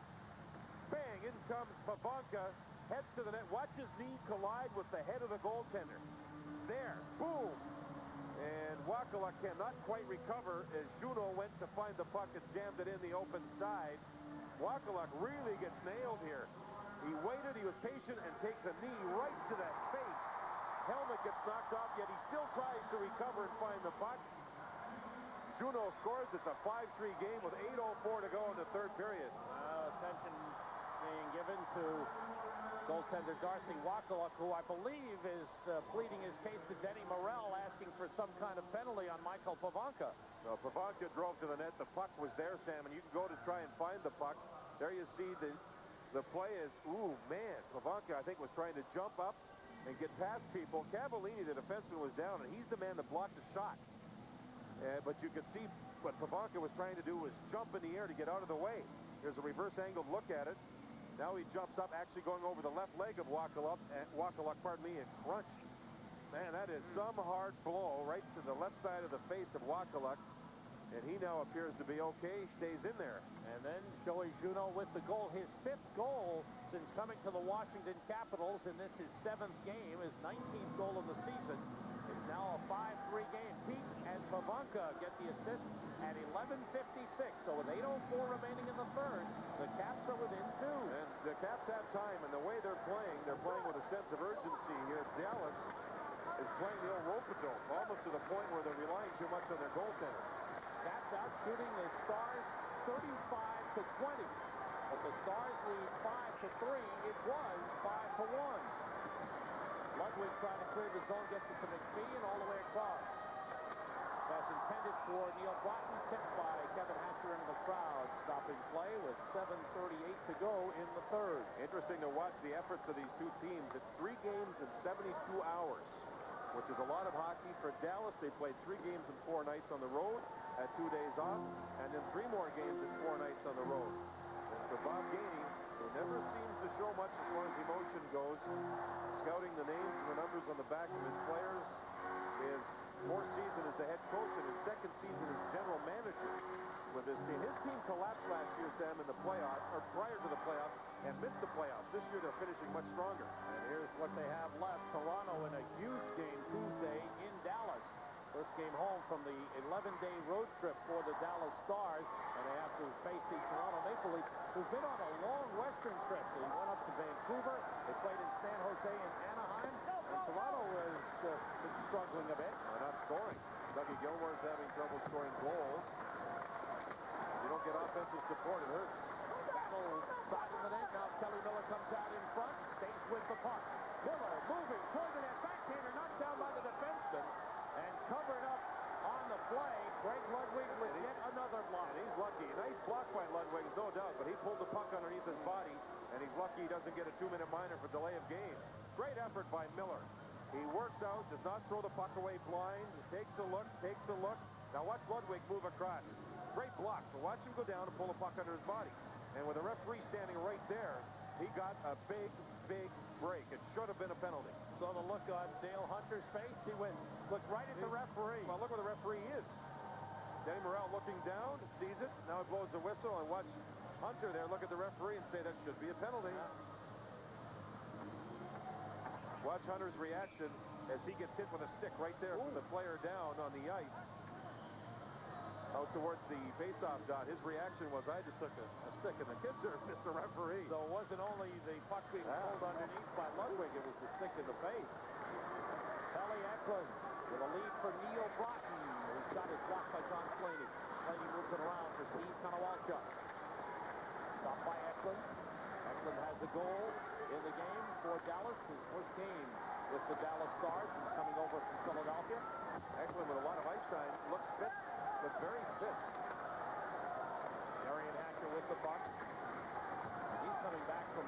Bang, in comes Pavonka, heads to the net, watch his knee collide with the head of the goaltender. There, boom! And Wakaluk cannot quite recover as Juno went to find the puck and jammed it in the open side. Wakaluk really gets nailed here. He waited, he was patient, and takes a knee right to that face. Helmet gets knocked off, yet he still tries to recover and find the puck. Juneau scores. It's a 5-3 game with 8:04 to go in the third period. Attention being given to goaltender Darcy Wakaluk, who I believe is pleading his case to Denny Morrell, asking for some kind of penalty on Michael Pavanka. Well, Pavanka drove to the net. The puck was there, Sam, and you can go to try and find the puck. There you see the play is, ooh, man. Pavanka, I think, was trying to jump up and get past people. Cavallini, the defenseman, was down, and he's the man that blocked the shot. But you could see what Pavanka was trying to do was jump in the air to get out of the way. Here's a reverse angled look at it. Now he jumps up, actually going over the left leg of Wakaluk, and crunch. Man, that is some hard blow right to the left side of the face of Wakaluk. And he now appears to be okay, stays in there. And then Joey Juneau with the goal. His 5th goal since coming to the Washington Capitals, and this is 7th game, his 19th goal of the season. It's now a 5-3 game. Pete and Pavanka get the assist at 11:56. So with 8:04 remaining in the third, the Caps are within 2. And the Caps have time, and the way they're playing with a sense of urgency here. Dallas is playing the old rope-a-dope, almost to the point where they're relying too much on their goaltender. Caps out shooting the Stars 35-20. But the Stars lead 5-3. It was 5-1. Ludwig trying to clear the zone, gets it to McPhee and all the way across. Pass intended for Neil Broughton, tipped by Kevin Hatcher into the crowd. Stopping play with 7:38 to go in the third. Interesting to watch the efforts of these two teams. It's 3 games in 72 hours, which is a lot of hockey. For Dallas, they played 3 games in 4 nights on the road, had 2 days off, and then 3 more games in 4 nights on the road. And for Bob Gainey, who never seems to show much as far as emotion goes, scouting the names and the numbers on the back of his players, his 4th season as the head coach and his 2nd season as general manager with this team. His team collapsed last year, Sam, in the playoffs, or prior to the playoffs, and missed the playoffs. This year they're finishing much stronger. And here's what they have left. Toronto in a huge game Tuesday in Dallas. First game home from the 11-day road trip for the Dallas Stars, and they have to face the Toronto Maple Leafs, who've been on a long western trip. They went up to Vancouver, they played in San Jose and Anaheim, and Toronto has been struggling a bit. Not scoring. Dougie Gilmore's having trouble scoring goals. You don't get offensive support, it hurts. Battle side of the net. Now Kelly Miller comes out in front, stays with the puck. Miller moving toward the net, backhander knocked down by the defenseman, and covered up on the play. Greg Ludwig with yet another block. And he's lucky. Nice block by Ludwig, no doubt, but he pulled the puck underneath his body, and he's lucky he doesn't get a 2-minute minor for delay of game. Great effort by Miller. He works out, does not throw the puck away blind. He takes a look, Now watch Ludwig move across. Great block. So watch him go down and pull the puck under his body. And with the referee standing right there, he got a big, big break. It should have been a penalty. So the look on Dale Hunter's face, he went, looked right at the referee. Well, look where the referee is. Denny Morrell looking down, sees it. Now he blows the whistle, and watch Hunter there look at the referee and say that should be a penalty. Watch Hunter's reaction as he gets hit with a stick right there from the player down on the ice. Out towards the face-off dot. His reaction was, I just took a stick in the kisser, Mr. Referee. So it wasn't only the puck being pulled underneath by Ludwig, it was the stick in the face. Kelly Eklund with a lead for Neil Broughton. His shot is blocked by John Slaney. Slaney moves it around for Steve Konowalchuk. Stopped by Eklund. Eklund has a goal in the game for Dallas. His first game with the Dallas Stars. He's coming over from Philadelphia. Eklund with a lot of ice time. Looks fit. Looks very fit. Darian Hatcher with the puck. And he's coming back from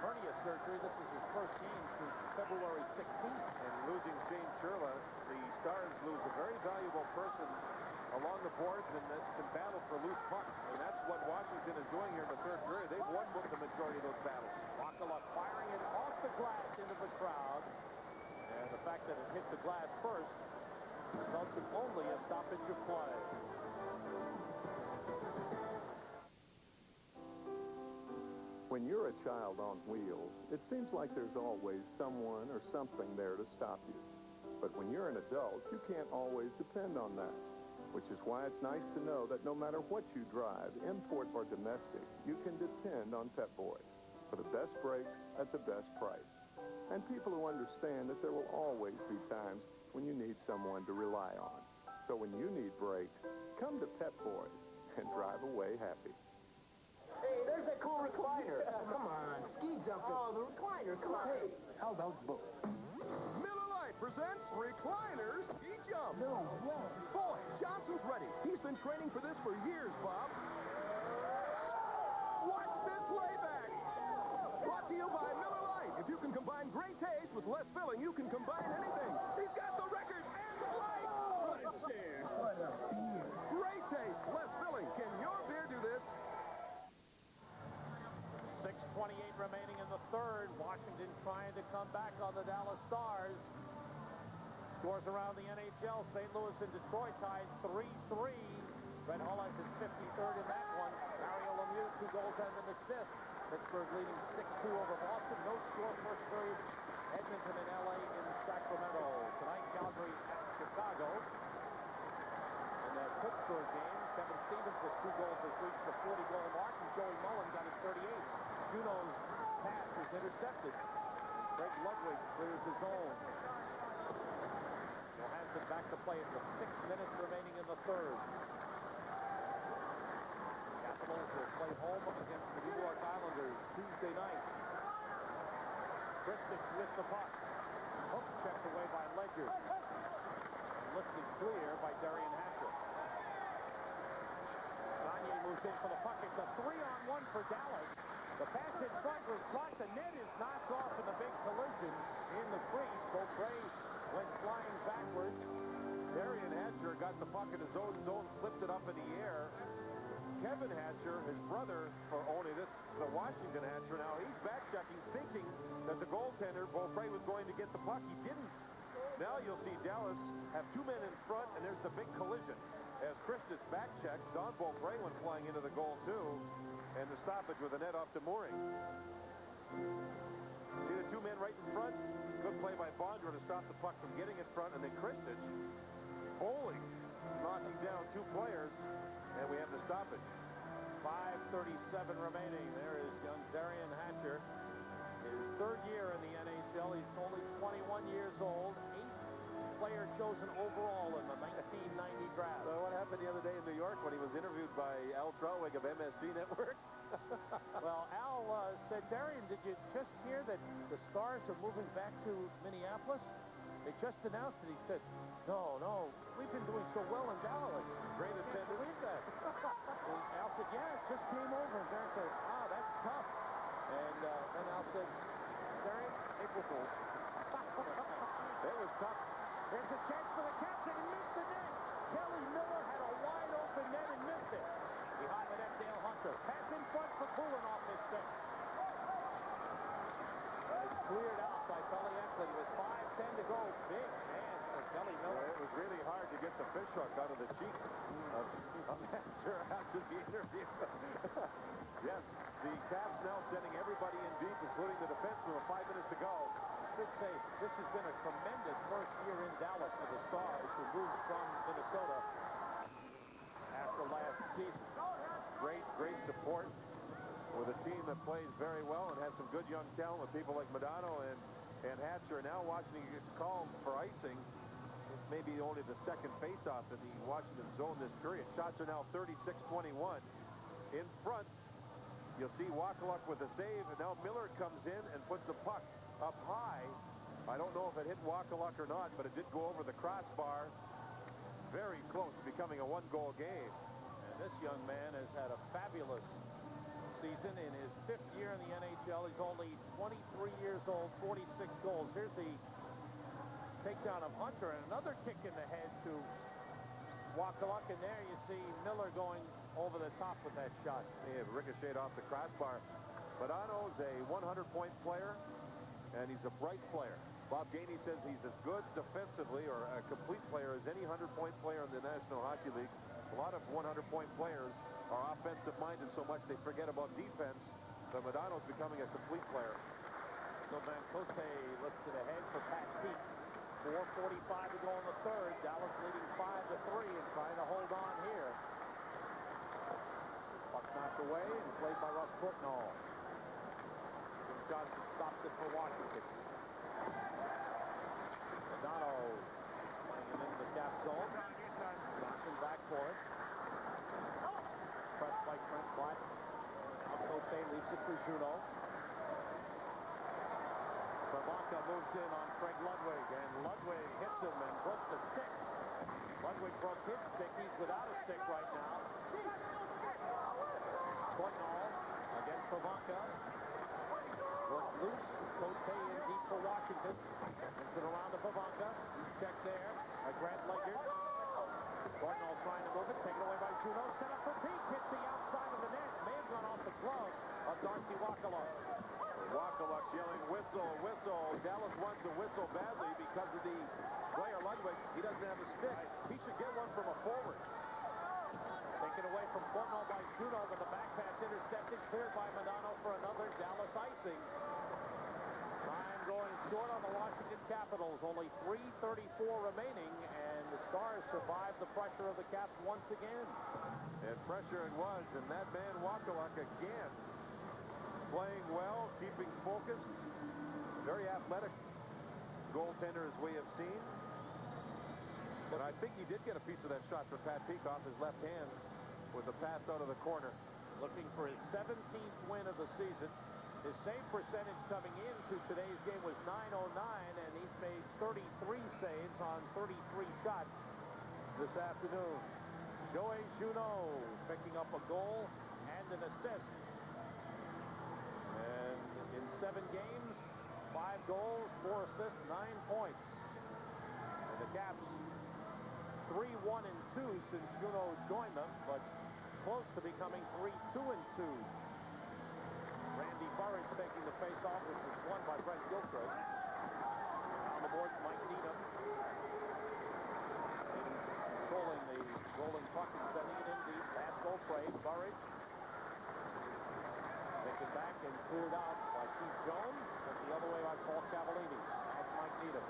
hernia surgery. This is his first game since February 16th. And losing Shane Churla, the Stars lose a very valuable person along the boards and can battle for loose pucks. And that's what Washington is doing here in the third period. They've won the majority of those battles. Wakaluk firing it off the glass into the crowd. And the fact that it hit the glass first resulted only a stoppage of play. When you're a child on wheels, it seems like there's always someone or something there to stop you. But when you're an adult, you can't always depend on that, which is why it's nice to know that no matter what you drive, import or domestic, you can depend on Pep Boys. for the best brakes at the best price. And people who understand that there will always be times when you need someone to rely on. So when you need brakes, come to Pep Boys and drive away happy. Hey, there's that cool recliner. Come on, ski jumper. Oh, the recliner, come on. Hey, how about both? Miller Lite presents Recliners Ski Jump. No way. Boy, Johnson's ready. He's been training for this for years, Bob. Watch this layback. Brought to you by Miller Lite. If you can combine great taste with less filling, you can combine anything. He's got the record and the light. Right there. What a beer. Great taste, less filling. Can your beer do this? 6:28 remaining in the third. Washington trying to come back on the Dallas Stars. Scores around the NHL. St. Louis and Detroit tied 3-3. Red Holland is 53rd in that one. Mario Lemieux, 2 goals and an assist. Pittsburgh leading 6-2 over Boston. No score first period. Edmonton and LA in Sacramento. Tonight, Calgary at Chicago. In that Pittsburgh game, Kevin Stevens with 2 goals has reached the 40-goal mark, and Joey Mullen got his 38th. Juno's pass is intercepted. Greg Ludwig clears his own. Johansson back to play with 6 minutes remaining in the third. Capitals will play home against the New York Islanders Tuesday night. Kristich with the puck. Hook checked away by Ledger. And lifted clear by Darian Hatcher. Gagne moves in for the puck. It's a 3-on-1 for Dallas. The pass in front was blocked. The net is knocked off in the big collision in the crease. Beaupre went flying backwards. Darian Hatcher got the puck in his own zone, flipped it up in the air. Kevin Hatcher, his brother, or only this, the Washington Hatcher now, he's back-checking, thinking that the goaltender, Beaupre, was going to get the puck. He didn't. Now you'll see Dallas have 2 men in front, and there's the big collision. As Kristich back-checked, Don Beaupre went flying into the goal, too, and the stoppage with the net off to Mooring. See the 2 men right in front? Good play by Bondra to stop the puck from getting in front, and then Kristich bowling, knocking down 2 players, and we have the stoppage. 5:37 remaining. There is young Darian Hatcher. His 3rd year in the NHL. He's only 21 years old. 8th player chosen overall in the 1990 draft. So what happened the other day in New York when he was interviewed by Al Trautwig of MSG Network? Well, Al said, Darian, did you just hear that the Stars are moving back to Minneapolis? They just announced it. He said, no, we've been doing so well in Dallas. Great I can't attendance. believe that. And Al said, yeah, it just came over. And Darian said, that's tough. And then Al said, Darian, April Fool's. It was tough. There's a chance for the captain and missed the net. Kelly Miller had a wide open net and missed it. Behind the net, Dale Hunter. Pass in front for Kulin off his stick. It's cleared out by Kelly Eklund with 5:10 to go. Big chance for Kelly Miller. Well, it was really hard to get the fish hook out of the cheek of Hatcher after the interview. Yes, the Caps now sending everybody in deep, including the defenseman, with 5 minutes to go. I should say, this has been a tremendous first year in Dallas for the Stars, who moved from Minnesota after last season. Great support with a team that plays very well and has some good young talent with people like Modano and Hatcher. Now Washington gets called for icing. It's maybe only the second faceoff in the Washington zone this period. Shots are now 36-21. In front, you'll see Wakaluk with a save, and now Miller comes in and puts the puck up high. I don't know if it hit Wakaluk or not, but it did go over the crossbar. Very close to becoming a 1-goal game. And this young man has had a fabulous season in his 5th year in the NHL. He's only 23 years old, 46 goals. Here's the takedown of Hunter, and another kick in the head to Wakaluk. And there you see Miller going over the top with that shot. He had ricocheted off the crossbar. Modano's a 100-point player, and he's a bright player. Bob Gainey says he's as good defensively or a complete player as any 100-point player in the National Hockey League. A lot of 100-point players are offensive-minded so much they forget about defense, but Modano's becoming a complete player. So Van Coste lifts it ahead for Pat Pete. 4:45 to go in the third. Dallas leading 5-3 and trying to hold on here. Puck knocked away and played by Russ Courtnall. Johnson stops it for Washington. Madonna playing him into the cap zone. Johnson back for it. Pressed by Trent Black. Now Cote leaves it for Juno. Travanca moves in on Craig Ludwig, and Ludwig hits him and broke the stick. Ludwig broke his stick. He's without a stick right now. Courtnall against Travanca. Worked loose. Cote in deep for Washington. Gets it around to Travanca. He's checked there by Grant Ledyard. Courtnall trying to move it. Taken away by Juno. Set up for Peak. Hits the outside of the net. May have gone off the glove of Darcy Wakaluk. Wakaluk yelling, whistle, whistle. Dallas wants to whistle badly because of the player Ludwig. He doesn't have a stick. He should get one from a forward. Taken away from Courtnall by Juno, but the back pass intercepted. Cleared by Madonna for another Dallas icing. Time going short on the Washington Capitals. Only 3:34 remaining, and the Stars survived the pressure of the Caps once again. And pressure it was, and that man Wakaluk again playing well, keeping focused. Very athletic goaltender as we have seen. And I think he did get a piece of that shot from Pat Peak off his left hand with the pass out of the corner. Looking for his 17th win of the season. His save percentage coming into today's game was .909, and he's made 33 saves on 33 shots this afternoon. Joey Juneau picking up a goal and an assist. And in 7 games, 5 goals, 4 assists, 9 points. And the Caps 3-1-2 since Juneau joined them, but close to becoming 3-2-2. Randy Burridge taking the face-off, which was won by Brent Gilchrist. On the board, Mike Needham. Controlling the rolling puck and sending it in deep. Pass goal play. Burridge. Taken back and cleared out by Keith Jones. And the other way by Paul Cavallini. That's Mike Needham.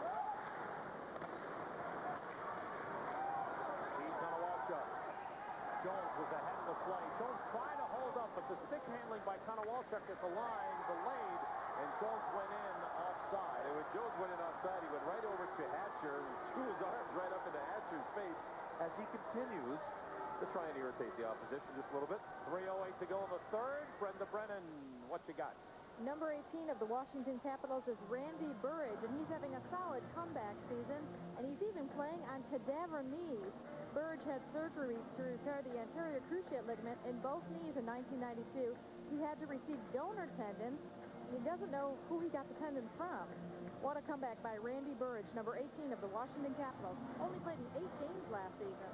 He's on a walk-up. Jones was ahead of the play. Jones trying to hold up, but the stick handling by Konowalchuk at the line delayed, and Jones went in offside. And when Jones went in offside, he went right over to Hatcher and threw his arms right up into Hatcher's face as he continues to try and irritate the opposition just a little bit. 3:08 to go in the third. Brenda Brennan, what you got? Number 18 of the Washington Capitals is Randy Burridge, and he's having a solid comeback season, and he's even playing on cadaver knees. Burridge had surgery to repair the anterior cruciate ligament in both knees in 1992. He had to receive donor tendons. He doesn't know who he got the tendons from. What a comeback by Randy Burridge, number 18 of the Washington Capitals. Only played in 8 games last season.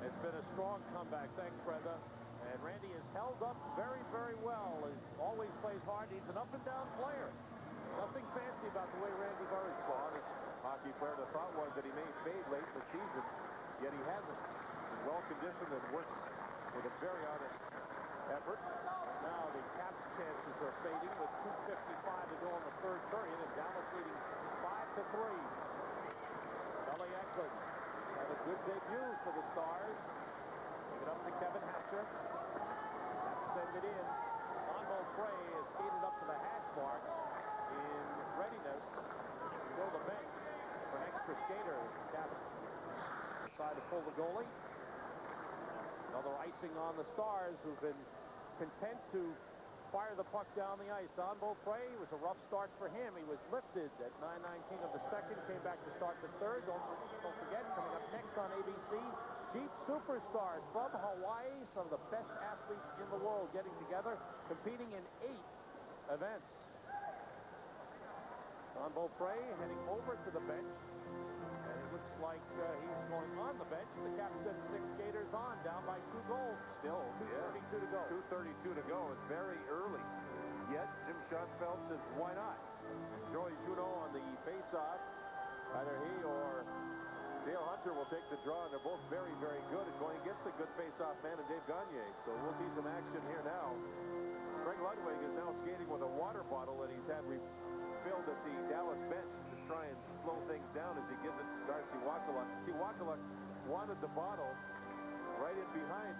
It's been a strong comeback. Thanks, Brenda. And Randy has held up very, very well. He always plays hard. He's an up-and-down player. Nothing fancy about the way Randy Burridge plays. Honest hockey player. The thought was that he may fade late in the season, yet he hasn't. He's well-conditioned and works with a very honest effort. Now the Caps' chances are fading with 2:55 to go in the third period, and Dallas leading 5-3. Ellie Eklund had a good debut for the Stars. Give it up to Kevin Hatcher. Send it in. Juan Beaupre is skated up to the hash marks in readiness to go to the bench for an extra skater. Caps decide to pull the goalie. Another icing on the Stars, who've been content to fire the puck down the ice. Don Beaupre, it was a rough start for him. He was lifted at 9:19 of the second, came back to start the third. Don't forget, coming up next on ABC, Jeep Superstars from Hawaii, some of the best athletes in the world getting together, competing in 8 events. Don Beaupre heading over to the bench, and it looks like he's going on the bench. The Caps sent 6 skaters on, down by 2 goals. Still, 2:32 to go. 2:32 to go. It's very early. Yet, Jim Schotzfeld says, why not? Joey Juneau on the face-off. Either he or Dale Hunter will take the draw, and they're both very, very good at going against the good face-off man and Dave Gagne. So we'll see some action here now. Craig Ludwig is now skating with a water bottle that he's had refilled at the Dallas bench to try and slow things down as he gives it to Darcy Wakaluk. See, Wakaluk wanted the bottle right in behind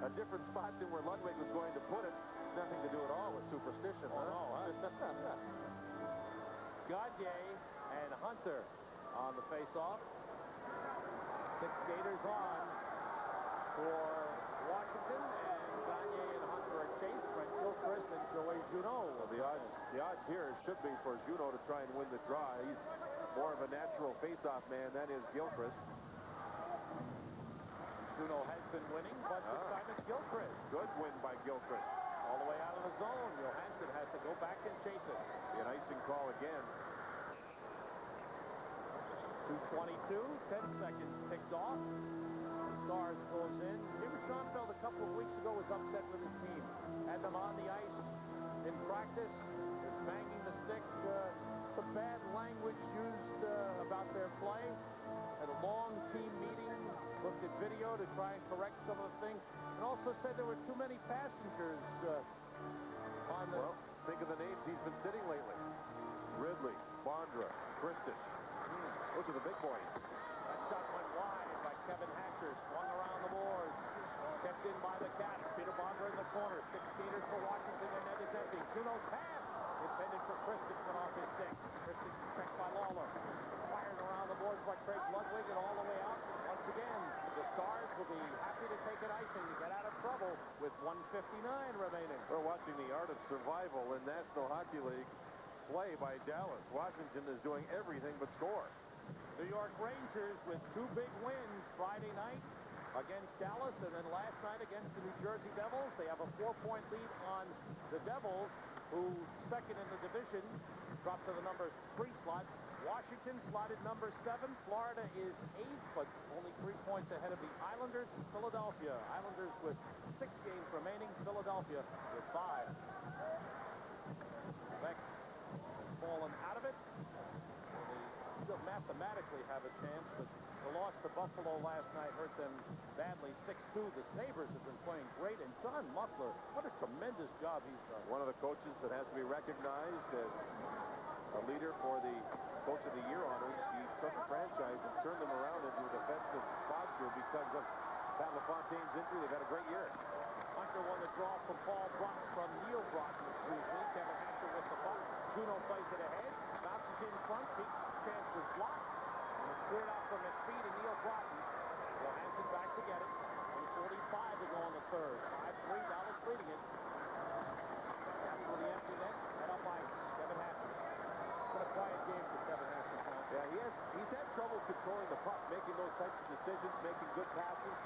a different spot than where Ludwig was going to put it. nothing to do at all with superstition, huh? Gagne and Hunter on the face-off. 6 skaters on for Washington, and Gagne and Hunter are chased. Brent Gilchrist and Joey Junot. Well, the odds here should be for Junot to try and win the draw. He's more of a natural face-off man. That is Gilchrist. Junot has been winning, but this time it's Gilchrist. Good win by Gilchrist. All the way out of the zone. Johansson has to go back and chase it. An icing call again. 2:22, 10 seconds ticked off. The Stars goes in. Jim Schoenfeld a couple of weeks ago was upset with his team. Had them on the ice in practice. They're banging the stick. Some bad language used about their play. Had a long team meeting. Looked at video to try and correct some of the things. And also said there were too many passengers on the... Well, think of the names he's been sitting lately. Ridley, Bondra, Christish. Those are the big boys. That shot went wide by Kevin Hatcher. Swung around the boards. Kept in by the Cats. Peter Bondra in the corner. 6 skaters for Washington. Their net is empty. Junot's pass. Intended for Christian, but off his stick. Christian checked by Lawler. Fired around the boards by Craig Ludwig and all the way out. Once again, the Stars will be happy to take an icing to get out of trouble with 1:59 remaining. We're watching the art of survival in National Hockey League play by Dallas. Washington is doing everything but score. New York Rangers with 2 big wins Friday night against Dallas and then last night against the New Jersey Devils. They have a 4-point lead on the Devils, who second in the division, dropped to the number 3 slot. Washington slotted number 7. Florida is 8th, but only 3 points ahead of the Islanders and Philadelphia. Islanders with 6 games remaining. Philadelphia with 5. Beck has fallen out of it. They still mathematically have a chance, but the loss to Buffalo last night hurt them badly. 6-2. The Sabres have been playing great, and John Muffler, what a tremendous job he's done. One of the coaches that has to be recognized as a leader for the Coach of the Year honors. He took the franchise and turned them around into a defensive posture because of Pat LaFontaine's injury. They've had a great year. Hunter won the draw from Paul Brock, from Neil Broughton, excuse me. Kevin Hatcher with the puck. Juno plays it ahead. Bounces in front. Big chance was blocked. And it's cleared out from McPhee to Neil Broughton. Johansson back to get it. 1:45 to go on the third. 5-3, Dallas leading it. After the empty net, head up ice. Kevin Hatcher. It's been a quiet game for Kevin Hatcher. Yeah, he's had trouble controlling the puck, making those types of decisions, making good passes.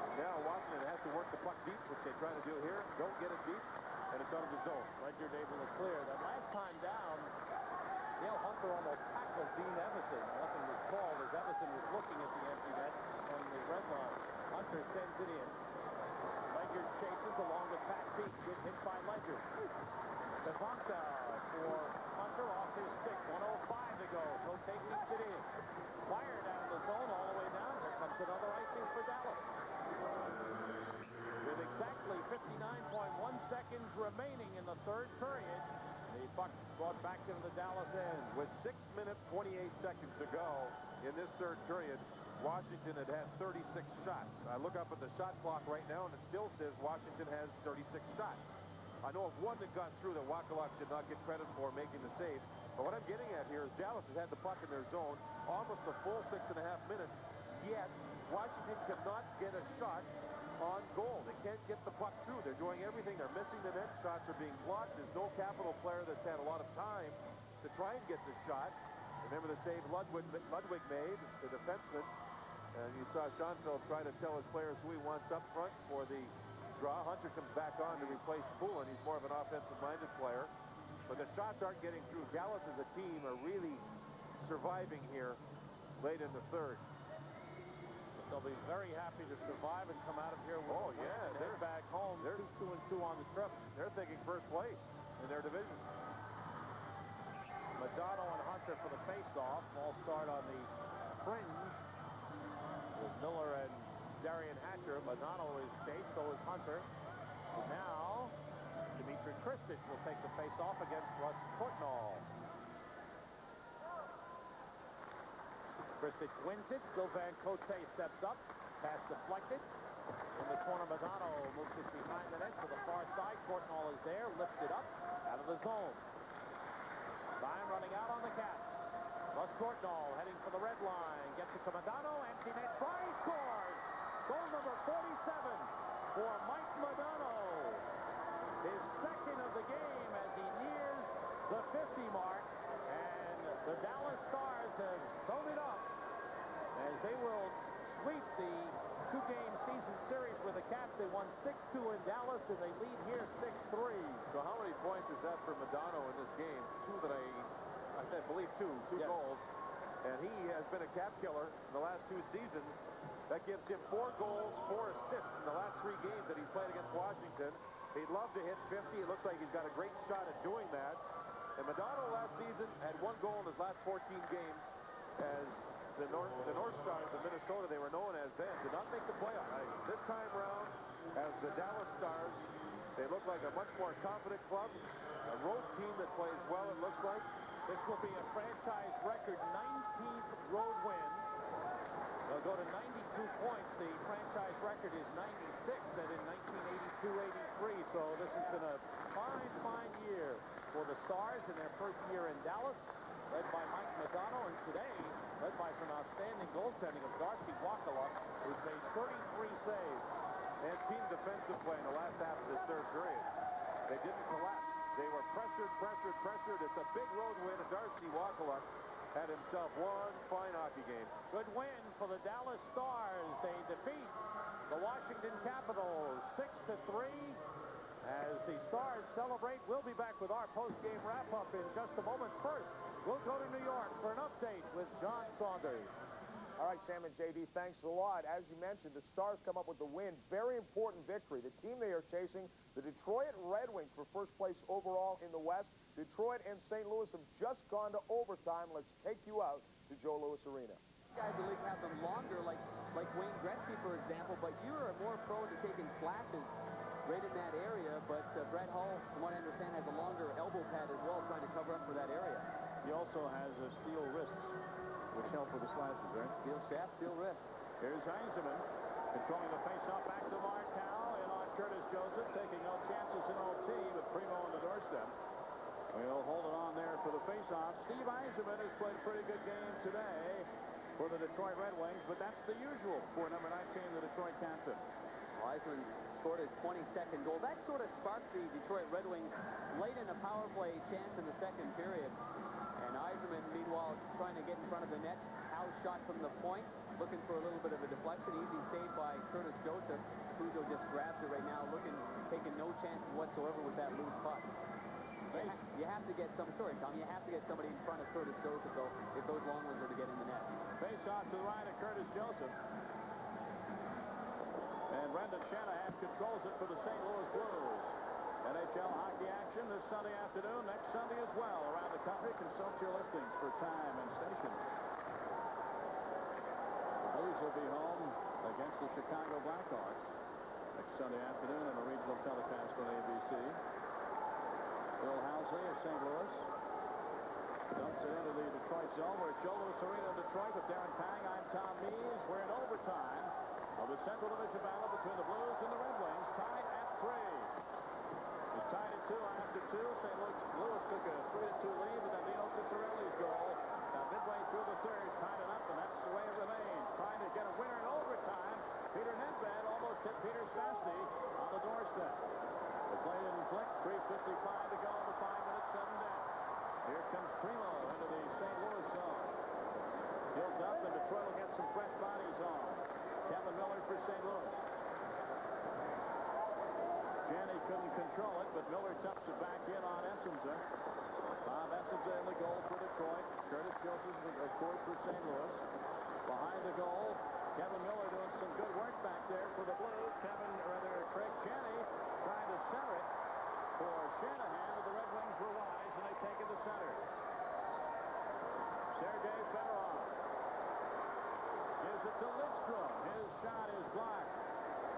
And now Washington has to work the puck deep, which they try to do here. Don't get it deep, and it's out of the zone. Ledyard able to clear. That last time down, Dale Hunter almost tackled Dean Evison. Nothing was called as Evison was looking at the empty net on the red line. Hunter sends it in. Ledyard chases along with Pat Peak. Gets hit by Ledyard. Devonta for Hunter off his stick. 1:05 to go. Cote keeps it in. Fired out of the zone all the way down. Here comes another icing for Dallas. With exactly 59.1 seconds remaining in the third period, the puck brought back into the Dallas end. With 6 minutes, 28 seconds to go in this third period, Washington had 36 shots. I look up at the shot clock right now, and it still says Washington has 36 shots. I know of one that got through that Wakalak did not get credit for making the save. But what I'm getting at here is Dallas has had the puck in their zone almost a full 6.5 minutes, yet Washington cannot get a shot on goal. They can't get the puck through. They're doing everything. They're missing the net. Shots are being blocked. There's no capital player that's had a lot of time to try and get the shot. Remember the save Ludwig made, the defenseman. And you saw Schoenfeld try to tell his players who he wants up front for the draw. Hunter comes back on to replace Poulin. He's more of an offensive-minded player. But the shots aren't getting through. Dallas as a team are really surviving here late in the third. They'll be very happy to survive and come out of here with they're back home. They're 2-2 on the trip. They're thinking first place in their division. Madonna and Hunter for the face-off. All start on the fringe with Miller and Darian Hatcher. Madonna is chased, so is Hunter. And now, Dimitri Kristich will take the face-off against Russ Courtnall. Kristich wins it. Sylvain Cote steps up. Pass deflected. In the corner, Madonna moves it behind the net to the far side. Courtnall is there, lifted up, out of the zone. Time running out on the Caps. Russ Courtnall heading for the red line. Gets it to Madonna. Empty net try. Scores! Goal number 47 for Mike Madonna. His second of the game as he nears the 50 mark. And the Dallas Stars have sewn it up as they will sweep the two-game season series with the Caps. They won 6-2 in Dallas, and they lead here 6-3. So how many points is that for Madonna in this game? Two that I believe two goals. And he has been a cap killer in the last two seasons. That gives him 4 goals, 4 assists in the last 3 games that he's played against Washington. He'd love to hit 50. It looks like he's got a great shot at doing that. And Madonna last season had 1 goal in his last 14 games as the North Stars of Minnesota, they were known as then, did not make the playoffs. This time round, as the Dallas Stars, they look like a much more confident club, a road team that plays well, it looks like. This will be a franchise record 19th road win. They'll go to 92 points. The franchise record is 96, set in 1982-83. So this has been a fine, fine year for the Stars in their first year in Dallas, led by Mike Madonna, and today led by some outstanding goaltending of Darcy Wakala, who's made 33 saves. And team defensive play in the last half of this third period. They didn't collapse. They were pressured. It's a big road win, and Darcy Wakala had himself one fine hockey game. Good win for the Dallas Stars. They defeat the Washington Capitals 6-3. As the Stars celebrate, we'll be back with our post-game wrap-up in just a moment. First, we'll go to New York for an update with John Saunders. All right, Sam and JD, thanks a lot. As you mentioned, the Stars come up with the win. Very important victory. The team they are chasing, the Detroit Red Wings, for first place overall in the West. Detroit and St. Louis have just gone to overtime. Let's take you out to Joe Louis Arena. Guys in the league have them longer, like Wayne Gretzky, for example, but you're more prone to taking flashes right in that area. But Brett Hull, from what I understand, has a longer elbow pad as well, trying to cover up for that area. He also has steel wrists, which help with the slashes, right? Steel shaft, steel wrist. Here's Yzerman controlling the face-off back to Markow, and on Curtis Joseph, taking no chances in OT, but Primo on the doorstep. We'll hold it on there for the face-off. Steve Yzerman has played a pretty good game today for the Detroit Red Wings, but that's the usual for number 19, the Detroit captain. Yzerman scored his 22nd goal. That sort of sparked the Detroit Red Wings late in a power play chance in the second period. And Yzerman, meanwhile, trying to get in front of the net. House shot from the point, looking for a little bit of a deflection. Easy save by Curtis Joseph. Cujo just grabs it right now, taking no chances whatsoever with that loose puck. You have to get some, sorry, Tom, you have to get somebody in front of Curtis Joseph, though, if those long ones are to get in the net. Face off to the right of Curtis Joseph. And Brendan Shanahan controls it for the St. Louis Blues. NHL hockey action this Sunday afternoon, next Sunday as well. Around the country, consult your listings for time and station. The Blues will be home against the Chicago Blackhawks next Sunday afternoon on a regional telecast on ABC. Bill Housley of St. Louis dumps it into the Detroit zone. We're at Joe Louis Arena in Detroit with Darren Pang. I'm Tom Mees. We're in overtime of the Central Division battle between the Blues and the Red Wings, tied at 3. It's tied at 2 after 2. St. Louis took a 3-2 lead, but then Dino Ciccarelli's goal. Now midway through the third, tied it up, and that's the way it remains. Trying to get a winner in overtime. Peter Nedved almost hit Peter Stastny on the doorstep. The play didn't click. 3:55 to go in the 5-minute sudden death. Here comes Primo into the St. Louis zone. Built up, and Detroit will get some fresh bodies on. Kevin Miller for St. Louis. Janney couldn't control it, but Miller tucks it back in on Essenza. Bob Essenza in the goal for Detroit. Curtis Joseph, of course, for St. Louis. Behind the goal, Kevin Miller doing some good work back there for the Blues. Craig Janney trying to center it for Shanahan, but the Red Wings were wise, and they take it to center. Sergei Fedorov gives it to Lidstrom. His shot is blocked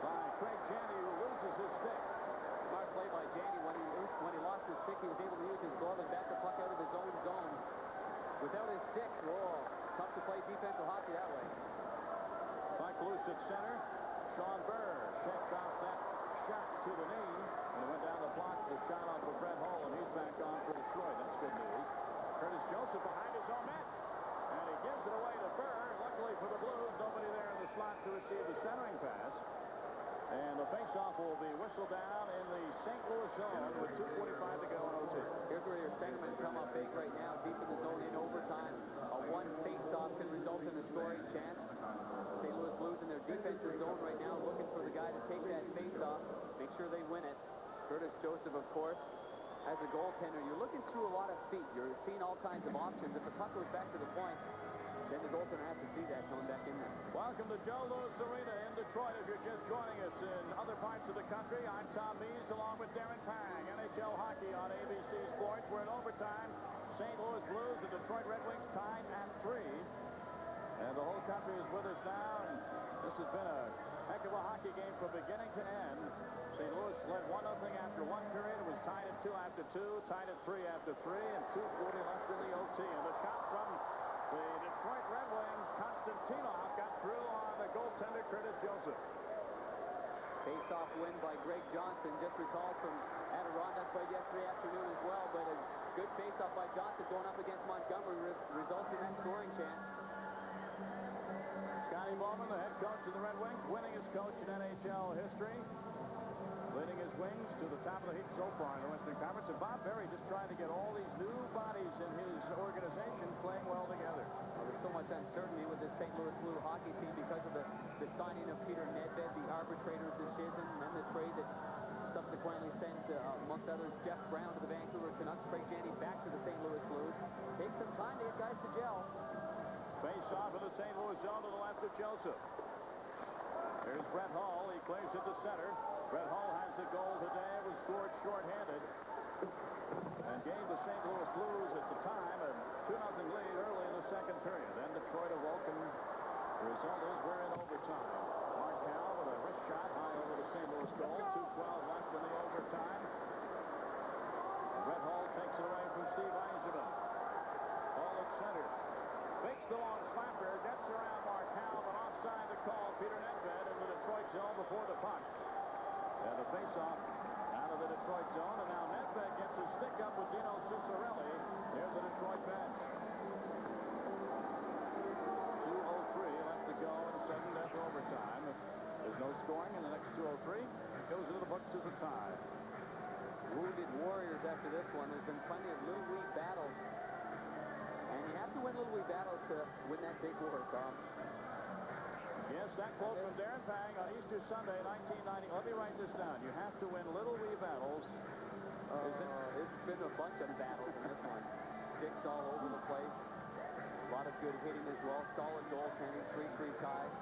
by Craig Janney, who loses his stick. Smart play by Janney. When he lost his stick, he was able to use his glove and bat the puck out of his own zone. Without his stick, tough to play defensive hockey. at center. Sean Burr shakes off that shot to the knee. And went down the block. The shot off of Brett Hull, and he's back on for Detroit. That's good news. Curtis Joseph behind his own net. And he gives it away to Burr. Luckily for the Blues, nobody there in the slot to receive the centering pass. And the faceoff will be whistled down in the St. Louis zone with 2:45 to go in OT. Here's where your centermen come up big right now, deep in the zone in overtime. A one faceoff can result in a scoring chance. St. Louis Blues in their defensive zone right now looking for the guy to take that faceoff, make sure they win it. Curtis Joseph, of course, as a goaltender, you're looking through a lot of feet. You're seeing all kinds of options. If the puck goes back to the point, then the goaltender has to see that coming back in there. Welcome to Joe Louis Arena in Detroit. If you're just joining us in other parts of the country, I'm Tom Mees along with Darren Pang. NHL hockey on ABC Sports. We're in overtime. St. Louis Blues, the Detroit Red Wings tied at 3. And the whole country is with us now. And this has been a heck of a hockey game from beginning to end. St. Louis led 1-0 after one period. It was tied at 2 after 2, tied at 3 after 3, and 2:40 left in the OT. And the shot from the Detroit Red Wings, Konstantinov, got through on the goaltender, Curtis Joseph. Face-off win by Greg Johnson. Just recalled from Adirondack played yesterday afternoon as well, but a good face-off by Johnson going up against Montgomery results in that scoring chance. Scotty Bowman, the head coach of the Red Wings, winningest coach in NHL history, leading his Wings to the top of the heap so far in the Western Conference. And Bob Berry just trying to get all these new bodies in his organization playing well together. Well, there's so much uncertainty with this St. Louis Blue hockey team because of the signing of Peter Nedved, the arbitrator decision, and the trade that subsequently sent, amongst others, Jeff Brown to the Vancouver Canucks, Craig Janney back to the St. Louis Blues. Takes some time to get guys to gel. Face off in the St. Louis zone to the left of Joseph. Here's Brett Hull. He clears it to center. Brett Hull has a goal today. It was scored shorthanded and gave the St. Louis Blues at the time a 2-0 lead early in the second period. Then Detroit awoken. The result is we're in overtime. Markel with a wrist shot high over the St. Louis goal. 2:12 left in the overtime. Brett Hull takes it away from Steve Yzerman. Hull at center. Fakes the long slapper. Gets around Markel, but offside to call Peter Nedved in the Detroit zone before the puck. And the face-off out of the Detroit zone. And now Nedved gets his stick up with Dino Ciccarelli. Here's the Detroit bench. 2:03 left to go in sudden death overtime. There's no scoring in the next 2:03. It goes into the books as a tie. Wounded Warriors after this one. There's been plenty of little wee battles. And you have to win little wee battles to win that big war, Tom. Yes, that quote from Darren Pang on Easter Sunday, 1990. Let me write this down. You have to win little wee battles. It's been a bunch of battles in this one. Sticks all over the place. A lot of good hitting as well. Solid goaltending. 3-3 tie.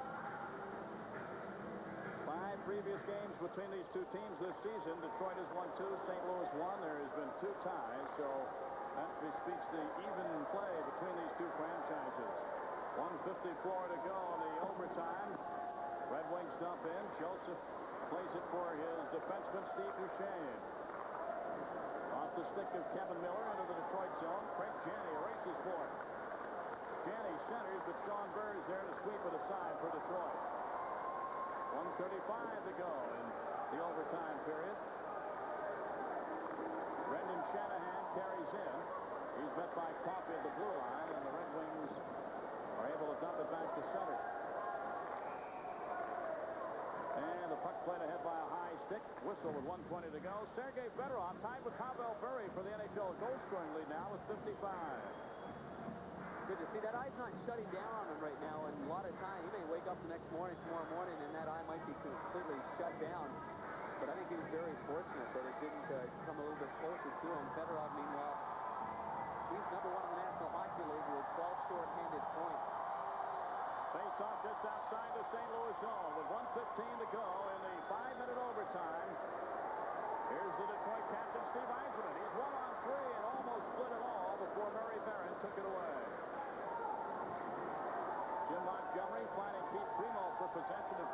5 previous games between these two teams this season. Detroit has won 2. St. Louis 1. There has been 2 ties. So that bespeaks the even play between these two franchises. 1:54 to go in the overtime. Red Wings dump in. Joseph plays it for his defenseman, Steve Duchesne. Off the stick of Kevin Miller into the Detroit zone. Craig Janney races for it. Janney centers, but Sean Burr is there to sweep it aside for Detroit. 1:35 to go in the overtime period. Brendan Shanahan carries in. He's met by Coffey at the blue line, and the Red Wings are able to dump it back to center. And the puck played ahead by a high stick. Whistle with 1:20 to go. Sergei Fedorov tied with Pavel Bure for the NHL goal-scoring lead now with 55. Good to see. That eye's not shutting down on him right now, and a lot of time he may wake up the next morning, tomorrow morning, and that eye might be completely shut down. But I think he was very fortunate that it didn't come a little bit closer to him. Fedorov, meanwhile, he's number 1 in the National Hockey League with 12 short-handed points. Face-off just outside the St. Louis zone with 1:15 to go in the 5-minute overtime. Here's the Detroit captain, Steve Yzerman. He's 1-on-3 and almost split it all before Murray Barron took it away. Jim Montgomery finding Pete Primo for possession of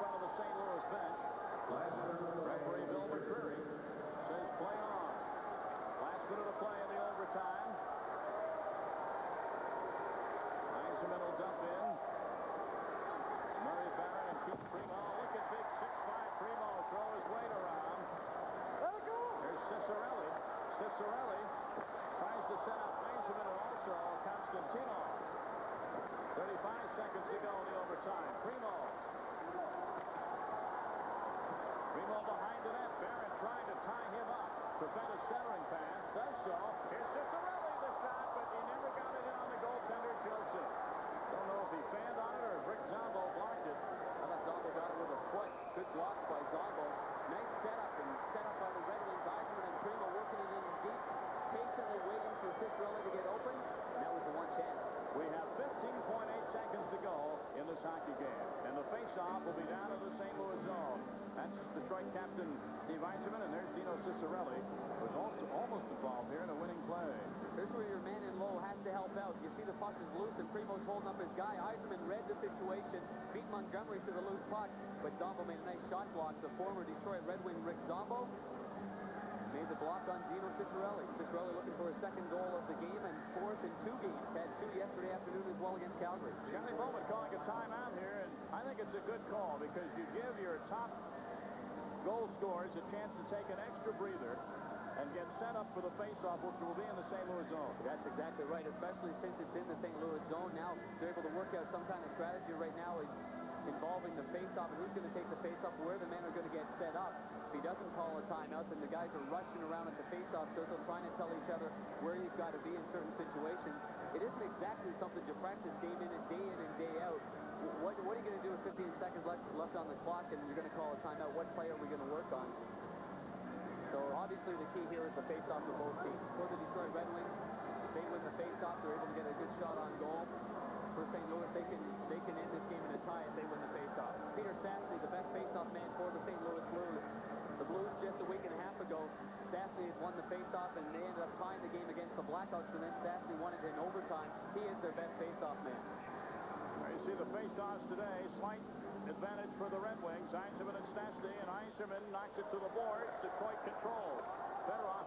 captain Steve Yzerman, and there's Dino Ciccarelli, who's also almost involved here in a winning play. Here's where your man in low has to help out. You see the puck is loose, and Primo's holding up his guy. Yzerman read the situation, beat Montgomery to the loose puck, but Zombo made a nice shot block. The former Detroit Red Wing Rick Zombo made the block on Dino Ciccarelli. Ciccarelli looking for his second goal of the game and fourth in 2 games. Had 2 yesterday afternoon as well against Calgary. Kenny Bowman calling a timeout here, and I think it's a good call because you give your top goal scorers a chance to take an extra breather and get set up for the face-off, which will be in the St. Louis zone. That's exactly right, especially since it's in the St. Louis zone. Now they're able to work out some kind of strategy right now involving the face-off and who's going to take the face-off, where the men are going to get set up. If he doesn't call a timeout, then the guys are rushing around at the face-off circle trying to tell each other where you've got to be in certain situations. It isn't exactly something you practice game in and day out. What are you going to do with 15 seconds left on the clock and you're going to call a timeout? What play are we going to work on? So obviously the key here is the face-off for both teams. For the Detroit Red Wings, they win the face-off. They're able to get a good shot on goal. For St. Louis, they can end this game in a tie if they win the face-off. Peter Stastny, the best face-off man for the St. Louis Blues. The Blues just a week and a half ago, Stastny has won the face-off and they ended up tying the game against the Blackhawks, and then Stastny won it in overtime. He is their best face-off man. There you see the face-offs today. Slight advantage for the Red Wings. Yzerman and Stastny, and Yzerman knocks it to the boards. Detroit controls. Fedorov